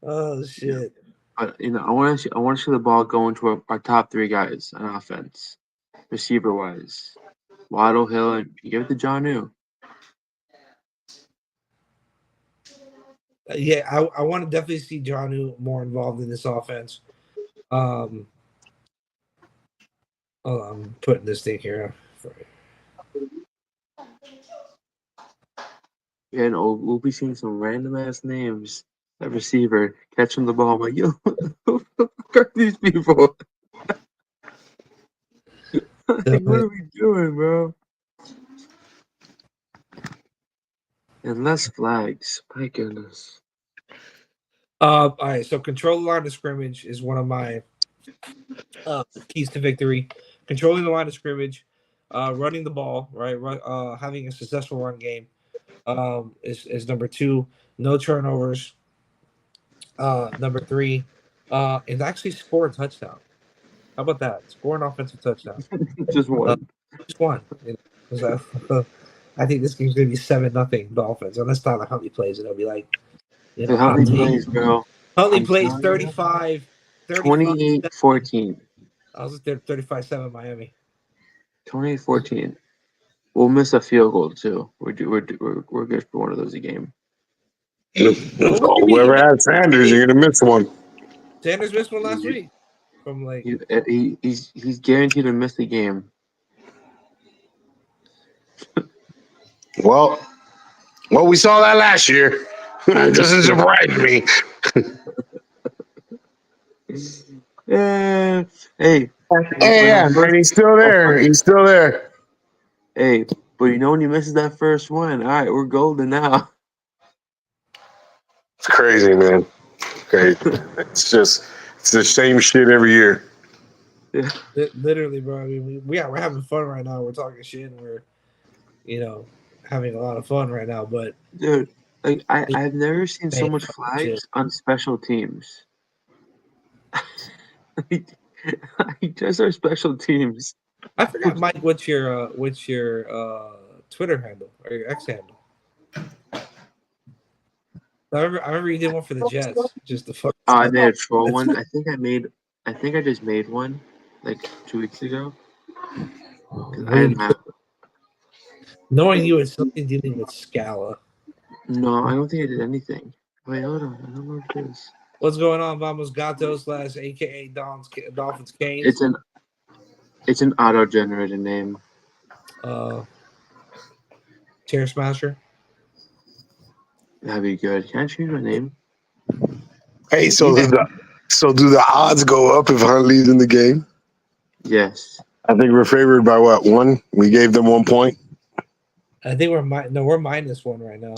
Oh shit. I want to see the ball going to our top three guys on offense, receiver wise. Waddle, Hill, and give it to John New. Yeah, I want to definitely see Jonnu more involved in this offense. Hold on, I'm putting this thing here. Yeah, and we'll be seeing some random ass names at receiver catching the ball. I'm like, yo, who the fuck are these people? What are we doing, bro? And less flags. My goodness. All right, so control the line of scrimmage is one of my keys to victory. Controlling the line of scrimmage, running the ball, right? Having a successful run game is number 2. No turnovers. Number 3 is actually score a touchdown. How about that? Score an offensive touchdown. Just one. Just one. I think this game's gonna be 7-0 Dolphins. Unless Tyler Huntley plays, it'll be like Huntley plays, bro. Huntley plays 35, 28-14. I was there 35-7 Miami. 28-14. We'll miss a field goal too. We're good for one of those a game. Whoever had Sanders, you're gonna miss one. Sanders missed one last week. From he's guaranteed to miss the game. Well, we saw that last year. It doesn't surprise me. Yeah. Hey. Yeah, and he's still there. He's still there. Hey, but when he misses that first one, all right, we're golden now. It's crazy, man. Okay, it's the same shit every year. Literally, bro. I mean, we're having fun right now. We're talking shit, and we're having a lot of fun right now. But Dude, like I've never seen so much shit. flags on special teams. Like, just our special teams. I forgot, Mike. What's your Twitter handle or your X handle? I remember you did one for the Jets. Just the fuck. Oh, I made a troll one. I think I just made one like 2 weeks ago. 'Cause I didn't have. Knowing you, it's something dealing with Scala. No, I don't think I did anything. Wait, hold on. I don't know what it is. What's going on, Vamos Gatos / AKA Dolphins Canes? It's an auto-generated name. Chair Smasher. That'd be good. Can I change my name? Hey, so do the odds go up if Huntley's in the game? Yes. I think we're favored by what, 1? We gave them 1 point. I think we're -1 right now.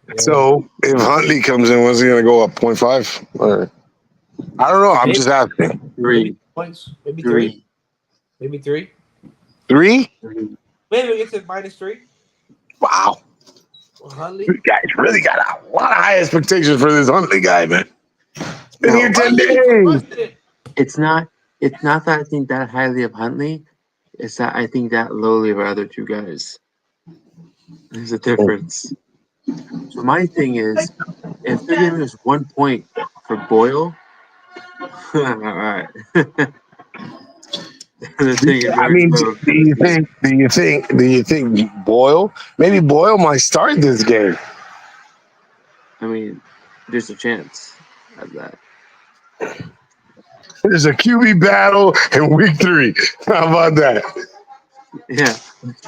Yeah. So if Huntley comes in, what's he gonna go up? 0.5? Or I don't know. I'm just asking. 3. Maybe points. Maybe 3. 3. Maybe 3. 3? 3. Maybe we get to -3. Wow. Well, Huntley. You guys really got a lot of high expectations for this Huntley guy, man. He's been No, here 10 days. It's not that I think that highly of Huntley. It's that I think that lowly of our other 2 guys. There's a difference. So my thing is, if they're giving us 1 point for Boyle, all right. I mean, do you think Boyle? Maybe Boyle might start this game. I mean, there's a chance of that. There's a QB battle in week 3. How about that? Yeah,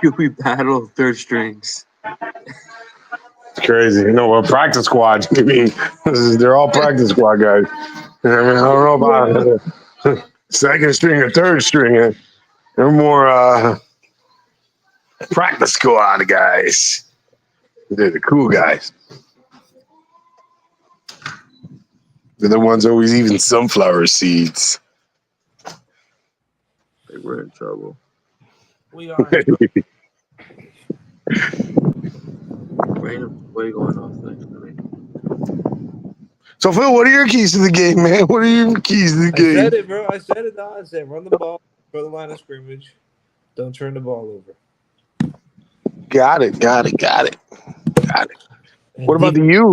QB battle 3rd strings. It's crazy. You know, practice squad. I mean, they're all practice squad guys. I mean, I don't know about 2nd string or 3rd string. They're more practice squad guys. They're the cool guys. They're the ones always eating sunflower seeds. Like, we're in trouble. We are. Random play going off next to me. So, Phil, what are your keys to the game, man? What are your keys to the I game? said it, bro. I said it, dog. I said run the ball for the line of scrimmage. Don't turn the ball over. Got it. And What about the U?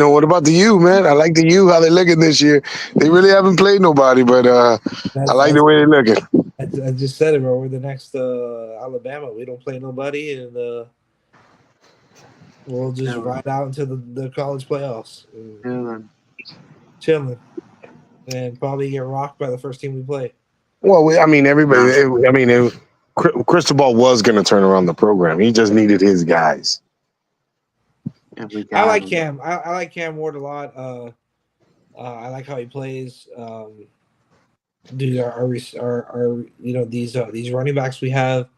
What about the U, man? I like the U, how they looking this year. They really haven't played nobody, but I like the way they're looking. I just said it, bro. We're the next Alabama. We don't play nobody, and we'll just ride out into the college playoffs. Chilling. And probably get rocked by the first team we play. Well, Cristobal was going to turn around the program. He just needed his guys. I like Cam. I like Cam Ward a lot. I like how he plays. These these running backs we have.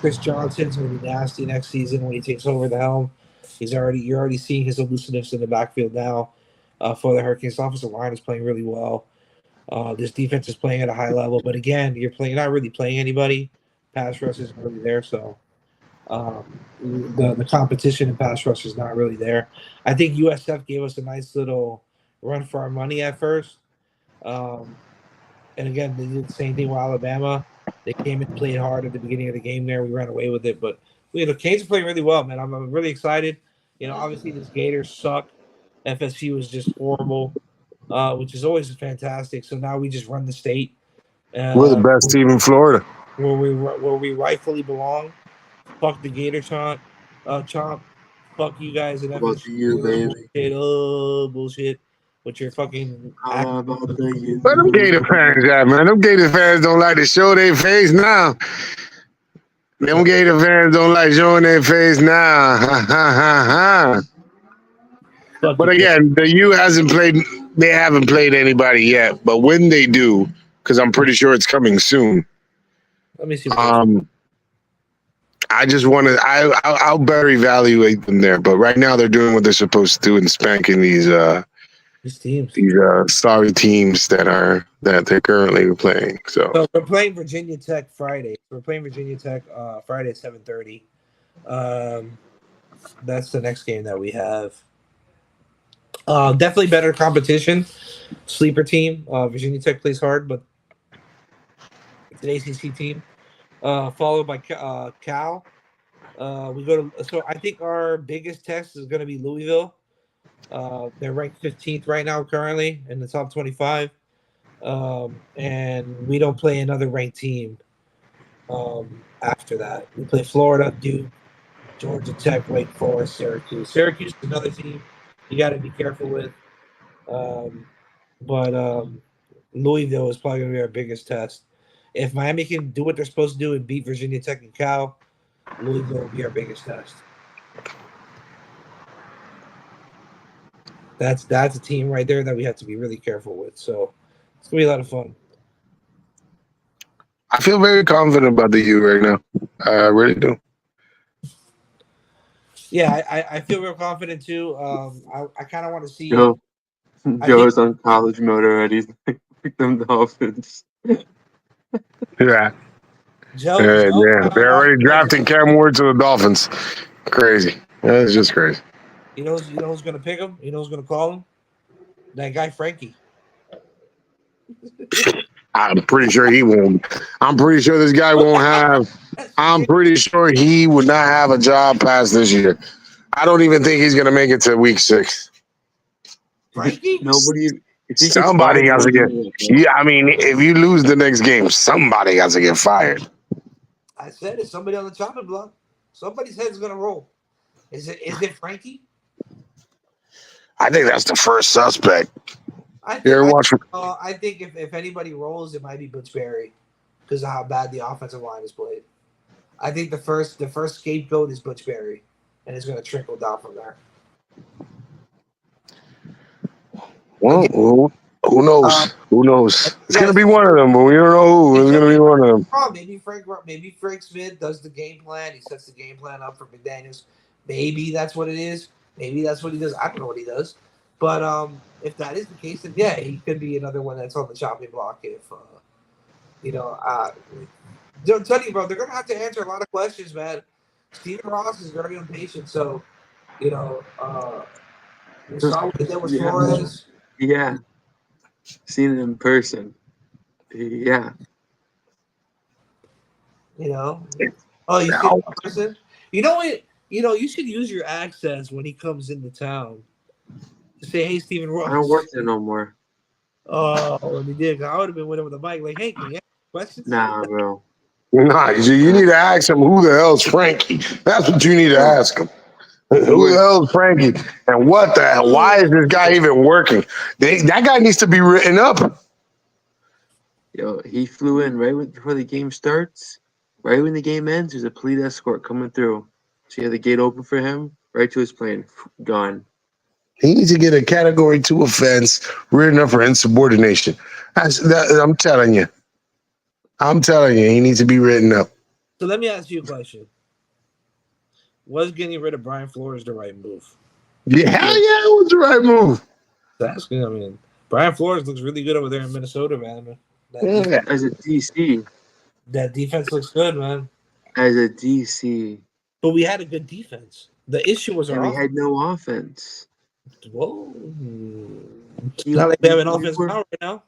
Chris Johnson's going to be nasty next season when he takes over the helm. You're already seeing his elusiveness in the backfield now. For the Hurricanes, offensive line is playing really well. This defense is playing at a high level, but again, you're not really playing anybody. Pass rush isn't really there, so the competition in pass rush is not really there. I think USF gave us a nice little run for our money at first. And again, they did the same thing with Alabama. They came and played hard at the beginning of the game there. We ran away with it. But the Canes are playing really well, man. I'm really excited. Obviously these Gators suck. FSU is just horrible, which is always fantastic. So now we just run the state. We're the best team in Florida. Where we rightfully belong. Fuck the Gator chomp. Fuck you guys at FSU. You, baby. Bullshit. With your fucking. How about the Where them Gator fans at, man? Them Gator fans don't like to show their face now. Them Gator fans don't like showing their face now. But again, the U hasn't played. They haven't played anybody yet. But when they do, because I'm pretty sure it's coming soon. Let me see. I just want to. I'll better evaluate them there. But right now, they're doing what they're supposed to do and spanking these teams. sorry teams that they're currently playing. So we're playing Virginia Tech Friday. We're playing Virginia Tech Friday at 7:30. That's the next game that we have. Definitely better competition. Sleeper team. Virginia Tech plays hard, but it's an ACC team. Followed by Cal. We go to. So I think our biggest test is going to be Louisville. They're ranked 15th right now, currently in the top 25. And we don't play another ranked team after that. We play Florida, Duke, Georgia Tech, Wake Forest, Syracuse. Syracuse is another team you got to be careful with. But Louisville is probably going to be our biggest test. If Miami can do what they're supposed to do and beat Virginia Tech and Cal, Louisville will be our biggest test. That's a team right there that we have to be really careful with. So it's going to be a lot of fun. I feel very confident about the U right now. I really do. Yeah, I feel real confident too. I kind of want to see. Joe's on college mode already. Pick them Dolphins. Yeah. Joe, yeah. They're already drafting Cam Ward to the Dolphins. Crazy. That's just crazy. You know who's going to pick him? You know who's going to call him? That guy Frankie. I'm pretty sure he won't. I'm pretty sure this guy won't have. I'm pretty sure he would not have a job past this year. I don't even think he's going to make it to week 6. Frankie? Nobody. Somebody has to get. Yeah, I mean, if you lose the next game, somebody has to get fired. I said it's somebody on the chopping block. Somebody's head's going to roll. Is it Frankie? I think that's the first suspect. I think if anybody rolls, it might be Butch Berry because of how bad the offensive line is played. I think the first scapegoat is Butch Berry, and it's going to trickle down from there. Well, who knows? Who knows? It's going to be one of them, but we don't know who. It's going to be one of them. Maybe Frank Smith does the game plan. He sets the game plan up for McDaniels. Maybe that's what it is. Maybe that's what he does. I don't know what he does. But if that is the case, then yeah, he could be another one that's on the chopping block. If I'm telling you, bro, they're gonna have to answer a lot of questions, man. Stephen Ross is very impatient, so we saw what he did with Flores. Yeah, seen it in person. Yeah. Oh, you see it in person? You know what? You should use your accents when he comes into town. Say, hey, Stephen Ross. I don't work there no more. Oh, when he did, I would have been with him with the mic, like, hey, can you ask questions? Nah, bro. Nah, you need to ask him who the hell's Frankie. That's what you need to ask him. Who the hell's Frankie? And what the hell? Why is this guy even working? That guy needs to be written up. Yo, he flew in before the game starts. Right when the game ends, there's a police escort coming through. So you have the gate open for him, right to his plane. Gone. He needs to get a Category 2 offense written up for insubordination. I'm telling you. He needs to be written up. So let me ask you a question. Was getting rid of Brian Flores the right move? Yeah, it was the right move. That's good. I mean, Brian Flores looks really good over there in Minnesota, man. As a DC. That defense looks good, man. As a DC. But we had a good defense. The issue was our offense. We had no offense. Whoa. Not like we have an offense right now.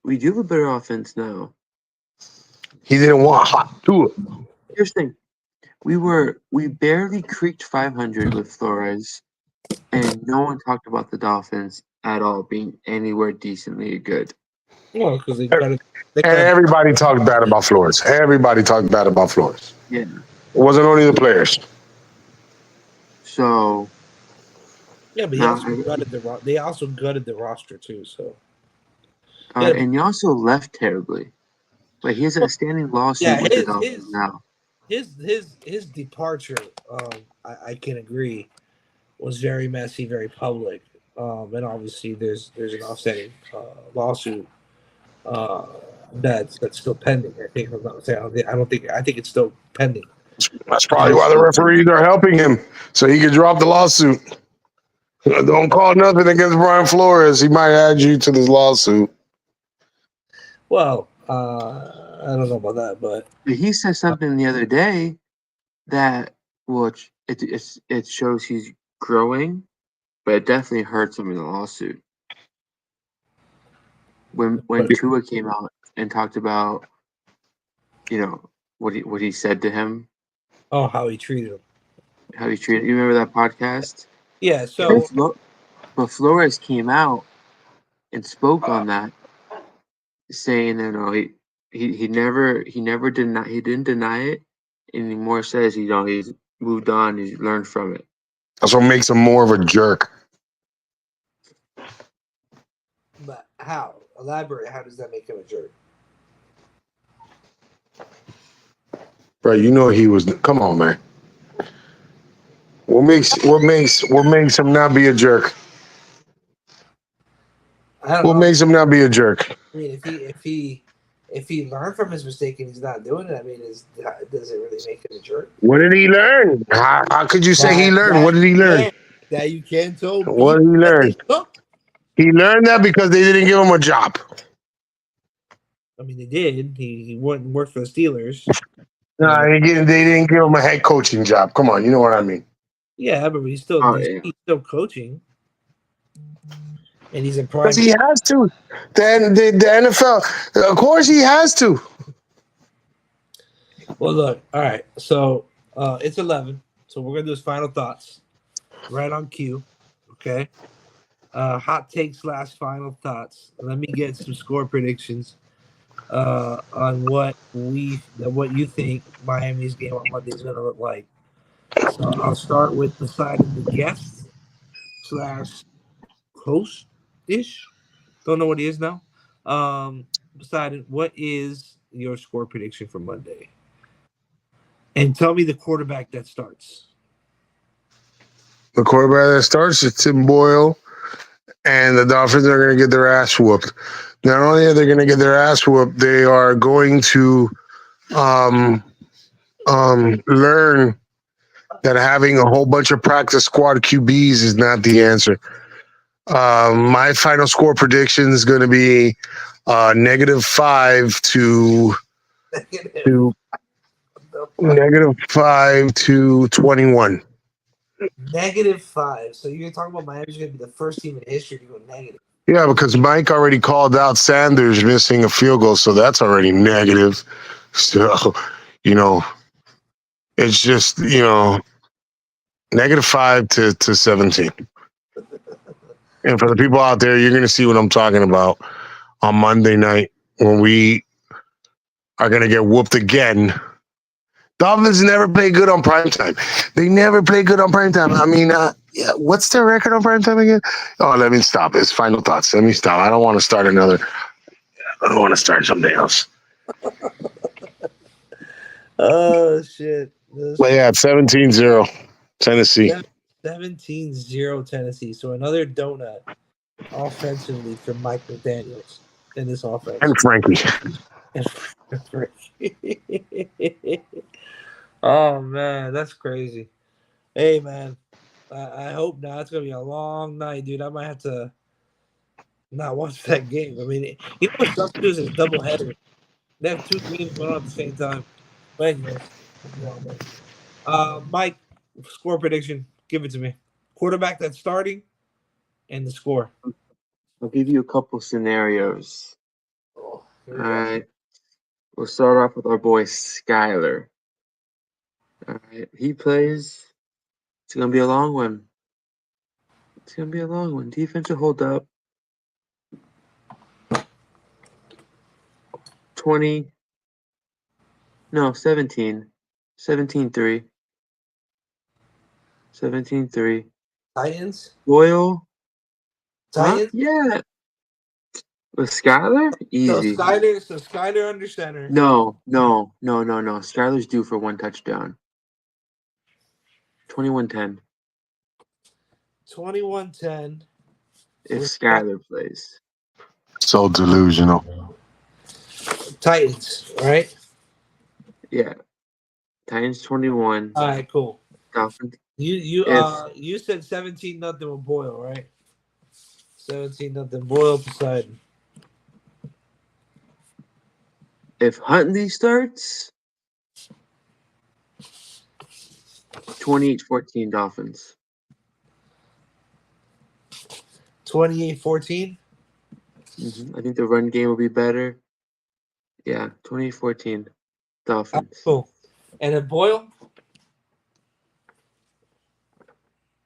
We do have a better offense now. He didn't want hot to it. Here's the thing. We barely creaked 500 with Flores, and no one talked about the Dolphins at all being anywhere decently good. Well, because everybody talked bad about Flores. Everybody talked bad about Flores. Yeah. It wasn't only the players. So. Yeah, but they also gutted the roster too. So. And he also left terribly. Like he has a standing lawsuit with the Dolphins now. His departure, I can agree, was very messy, very public, and obviously there's an offsetting lawsuit that's still pending. I think if I'm not mistaken, I think it's still pending. That's probably why the referees are helping him, so he can drop the lawsuit. Don't call nothing against Brian Flores. He might add you to this lawsuit. Well, I don't know about that, but He said something the other day that, well, it shows he's growing, but it definitely hurts him in the lawsuit. When Tua came out and talked about, what he said to him, how he treated him. how he treated. You remember that podcast? Yeah. So But Flores came out and spoke on that, saying he never didn't deny it, and he more says he's moved on, he's learned from it. That's what makes him more of a jerk. but how? Elaborate. How does that make him a jerk? Right, you know he was. Come on, man. What makes him not be a jerk? I don't What know. makes him not be a jerk? I mean, if he learned from his mistake and he's not doing it, I mean, does it really make him a jerk? What did he learn? How could you say he learned? What did he learn? That you can't tell What people did he that learn? they suck. He learned that because they didn't give him a job. I mean, they did. He went and worked for the Steelers. They didn't give him a head coaching job. Come on, you know what I mean. Yeah, but he's still coaching, and he's in prime. Because he has to. Then the NFL, of course, he has to. Well, look, all right. So it's 11. So we're gonna do his final thoughts, right on cue. Okay. Hot takes / final thoughts. Let me get some score predictions on what you think Miami's game on Monday is gonna look like. So I'll start with deciding the guest / host ish. Don't know what he is now. Deciding what is your score prediction for Monday, and tell me the quarterback that starts. The quarterback that starts is Tim Boyle, and the Dolphins are going to get their ass whooped. Not only are they going to get their ass whooped, they are going to learn that having a whole bunch of practice squad QBs is not the answer. My final score prediction is going to be -5 to -5 to 21. -5. So you're talking about Miami's going to be the first team in history to go negative. Yeah, because Mike already called out Sanders missing a field goal, so that's already negative. So, it's just, -5 to 17. And for the people out there, you're going to see what I'm talking about on Monday night when we are going to get whooped again. Dolphins never play good on primetime. They never play good on primetime. I mean, what's their record on primetime again? Oh, let me stop. It's final thoughts. Let me stop. I don't want to start something else. Oh, shit. But yeah, 17-0, Tennessee. 17-0 Tennessee. So another donut offensively for Mike McDaniels in this offense. And Frankie. Oh, man. That's crazy. Hey, man. I hope not. It's going to be a long night, dude. I might have to not watch that game. I mean, you know what sucks to do is a doubleheader. They have two games going on at the same time. But anyways, Mike, score prediction. Give it to me. Quarterback that's starting and the score. I'll give you a couple scenarios. All right. We'll start off with our boy Skyler. All right. He plays. It's going to be a long one. Defense will hold up. 17. 17-3. 17-3. Titans? Loyal? Titans? Huh? Yeah. With Skyler? Easy. So Skyler under center. No. Skyler's due for one touchdown. 21-10. 21-10. If Skyler plays. So delusional. Titans, right? Yeah. Titans 21. All right, cool. Dolphins. You said 17-0 with Boyle, right? 17-0 Boyle Poseidon. If Huntley starts, 28-14 Dolphins. 28-14. I think the run game will be better. Yeah, 28-14 Dolphins. Cool. And then Boyle?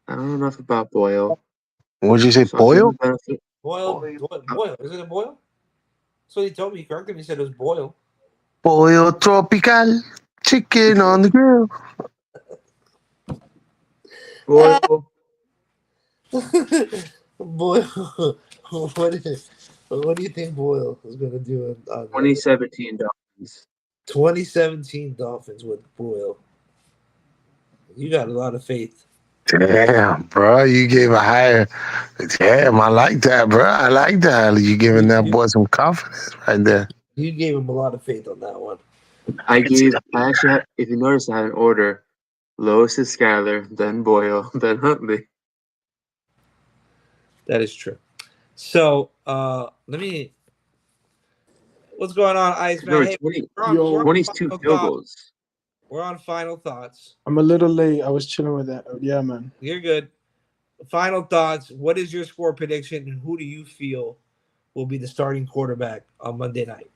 I don't know enough about Boyle. What'd you say, So I'll give him Boyle? the benefit. Boyle. Isn't it Boyle? So he told me. He corrected me. He said it was Boyle. Pollo tropical, chicken on the grill. Boyle. Boyle. What do you think Boyle is going to do on 2017 Dolphins. 2017 Dolphins with Boyle? You got a lot of faith. Damn, bro, you gave a higher. Damn, I like that, bro. I like that. You giving that boy some confidence right there. You gave him a lot of faith on that one. I actually had, if you notice, I had an order. Lowest is Skyler, then Boyle, then Huntley. That is true. So, let me. What's going on, Iceman? Hey, 22 field goals. We're on final thoughts. I'm a little late. I was chilling with that. Yeah, man. You're good. Final thoughts. What is your score prediction, and who do you feel will be the starting quarterback on Monday night?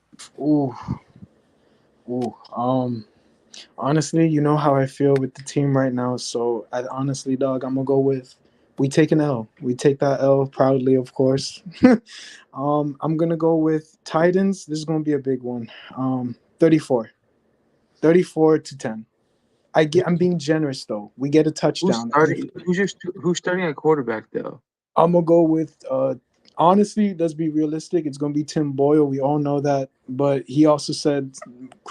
Honestly, you know how I feel with the team right now. So, honestly, dog, I'm gonna go with we take an L. We take that L proudly, of course. I'm gonna go with Titans. This is gonna be a big one. 34-10. I'm being generous though. We get a touchdown. Who's starting at quarterback though? I'm gonna go with honestly, let's be realistic. It's gonna be Tim Boyle. We all know that, but he also said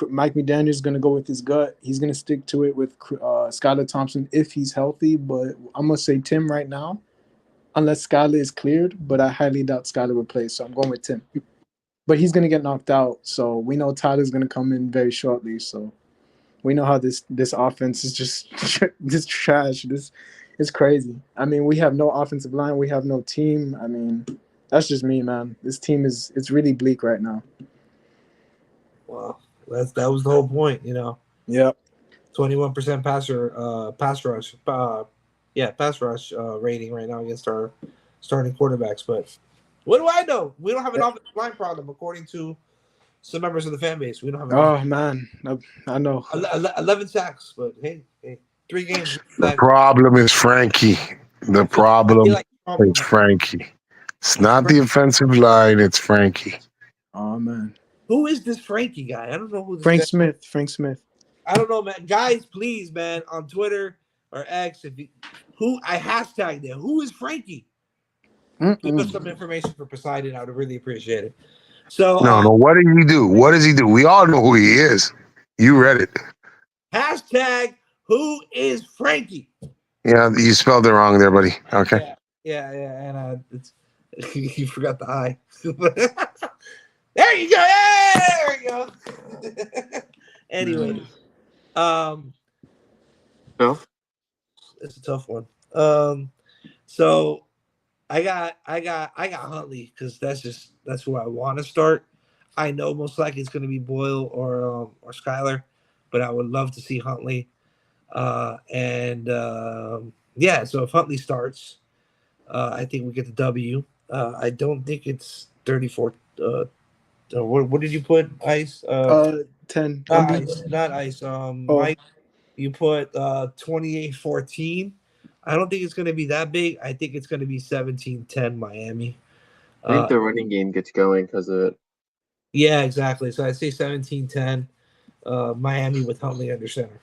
Mike McDaniel is gonna go with his gut. He's gonna stick to it with Skylar Thompson if he's healthy. But I'm gonna say Tim right now, unless Skylar is cleared. But I highly doubt Skylar will play, so I'm going with Tim. But he's gonna get knocked out, so we know Tyler's gonna come in very shortly. So we know how this offense is just this trash. This is crazy. I mean, we have no offensive line. We have no team. I mean, that's just me, man. This team it's really bleak right now. Well, that was the whole point, you know. Yep. 21% pass rush rating right now against our starting quarterbacks. But what do I know? We don't have an offensive line problem, according to some members of the fan base. We don't have. Man, I know. 11 sacks, but hey, 3 games. The problem is Frankie. The problem is Frankie. It's not the offensive line. It's Frankie. Oh man, who is this Frankie guy? I don't know who. Frank Smith. I don't know, man. Guys, please, man, on Twitter or X, who I hashtag there. Who is Frankie? Give us some information for Poseidon. I would really appreciate it. So no. What did he do? What does he do? We all know who he is. You read it. Hashtag who is Frankie? Yeah, you spelled it wrong there, buddy. Okay. Yeah, and it's you forgot the I. There you go. There we go. Anyway, it's a tough one. So I got Huntley because that's who I want to start. I know most likely it's going to be Boyle or Skylar, but I would love to see Huntley. So if Huntley starts, I think we get the W. I don't think it's 34. What did you put, Ice? 10. Not Ice. Mike, you put 28-14. I don't think it's going to be that big. I think it's going to be 17-10 Miami. I think the running game gets going because of it. Yeah, exactly. So I say 17-10 Miami with Huntley under center.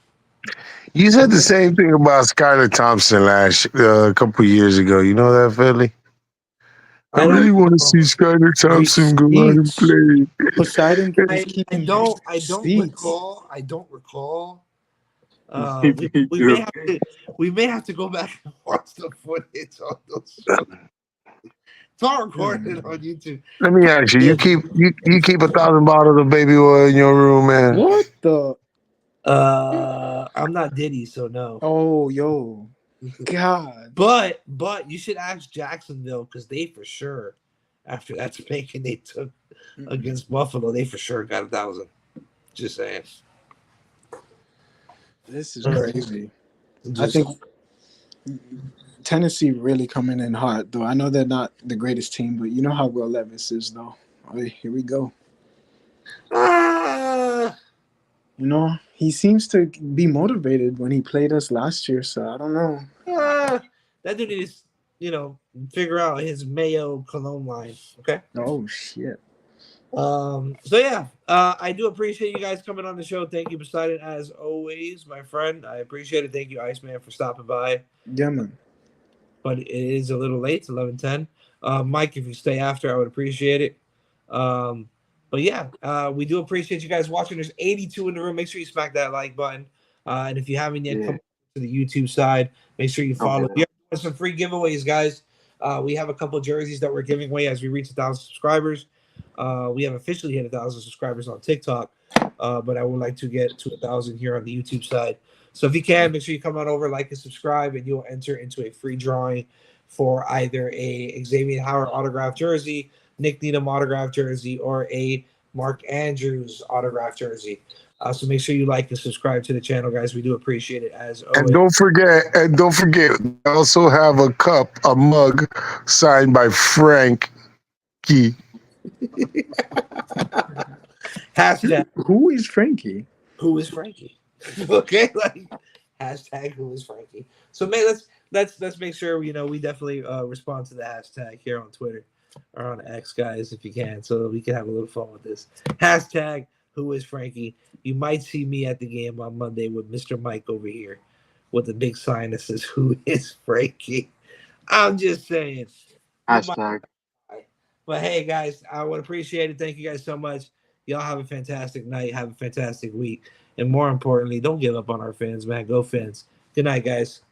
You said the same thing about Skylar Thompson a couple years ago. You know that, Philly? I really want to see Skylar Thompson go out and play. Poseidon I don't recall. We may have to go back and watch the footage on those shows. It's all recorded on YouTube. Let me ask you: you keep 1,000 bottles of baby oil in your room, man? What the? I'm not Diddy, so no. Oh, yo, God. But you should ask Jacksonville because they for sure, after that spanking they took against Buffalo, they for sure got 1,000. Just saying. This is crazy. I Just, think Tennessee really coming in hot, though. I know they're not the greatest team, but you know how Will Levis is, though. All right, here we go. You know, he seems to be motivated when he played us last year, so I don't know. that dude needs, figure out his Mayo cologne line. Okay. Oh, shit. So yeah, I do appreciate you guys coming on the show. Thank you, Poseidon, as always, my friend. I appreciate it. Thank you, Iceman, for stopping by. Yeah, man. But it is a little late. It's 11:10. Mike, if you stay after, I would appreciate it. But yeah, we do appreciate you guys watching. There's 82 in the room. Make sure you smack that like button. And if you haven't yet, come to the YouTube side. Make sure you follow. Okay. We are doing some free giveaways, guys. We have a couple of jerseys that we're giving away as we reach 1,000 subscribers. We have officially hit 1,000 subscribers on TikTok, but I would like to get to 1,000 here on the YouTube side. So if you can, make sure you come on over, like and subscribe, and you'll enter into a free drawing for either a Xavier Howard autographed jersey, Nick Needham autographed jersey, or a Mark Andrews autographed jersey. So make sure you like and subscribe to the channel, guys. We do appreciate it as always. And don't forget, we also have a mug signed by Frankie. Hashtag Who is Frankie? who is Frankie? Okay, like hashtag who is Frankie. So man, let's make sure we definitely respond to the hashtag here on Twitter or on X, guys, if you can, so that we can have a little fun with this. Hashtag who is Frankie. You might see me at the game on Monday with Mr. Mike over here with a big sign that says who is Frankie. I'm just saying. Hashtag. But hey, guys, I would appreciate it. Thank you guys so much. Y'all have a fantastic night. Have a fantastic week. And more importantly, don't give up on our fans, man. Go Fins. Good night, guys.